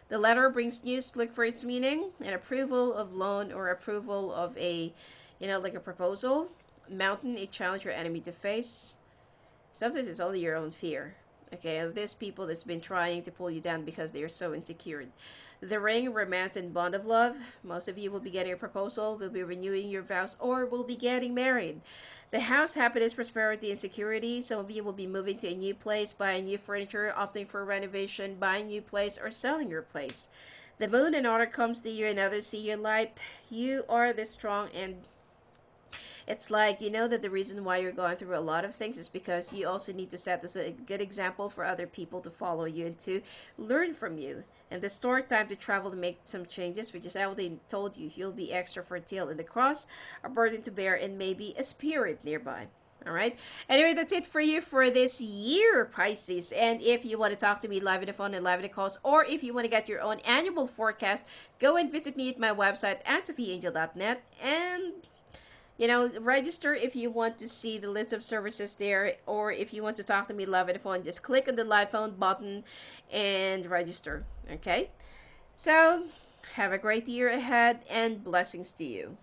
The letter brings news, look for its meaning. An approval of loan or approval of like a proposal. Mountain, a challenge your enemy to face. Sometimes it's only your own fear. Okay, there's people that's been trying to pull you down because they are so insecure. The ring, romance and bond of love. Most of you will be getting a proposal, will be renewing your vows, or will be getting married. The house, happiness, prosperity, and security. Some of you will be moving to a new place, buying new furniture, opting for renovation, buying new place, or selling your place. The moon, an order comes to you and others see your light. You are this strong, and it's like that the reason why you're going through a lot of things is because you also need to set as a good example for other people to follow you and to learn from you. And the start time to travel to make some changes, which is I already told you, you'll be extra fertile in the cross, a burden to bear, and maybe a spirit nearby. All right. Anyway, that's it for you for this year, Pisces. And if you want to talk to me live on the phone and live on the calls, or if you want to get your own annual forecast, go and visit me at my website at sophiaangel.net, and register if you want to see the list of services there, or if you want to talk to me live on the phone, just click on the live phone button and register. Okay? So, have a great year ahead and blessings to you.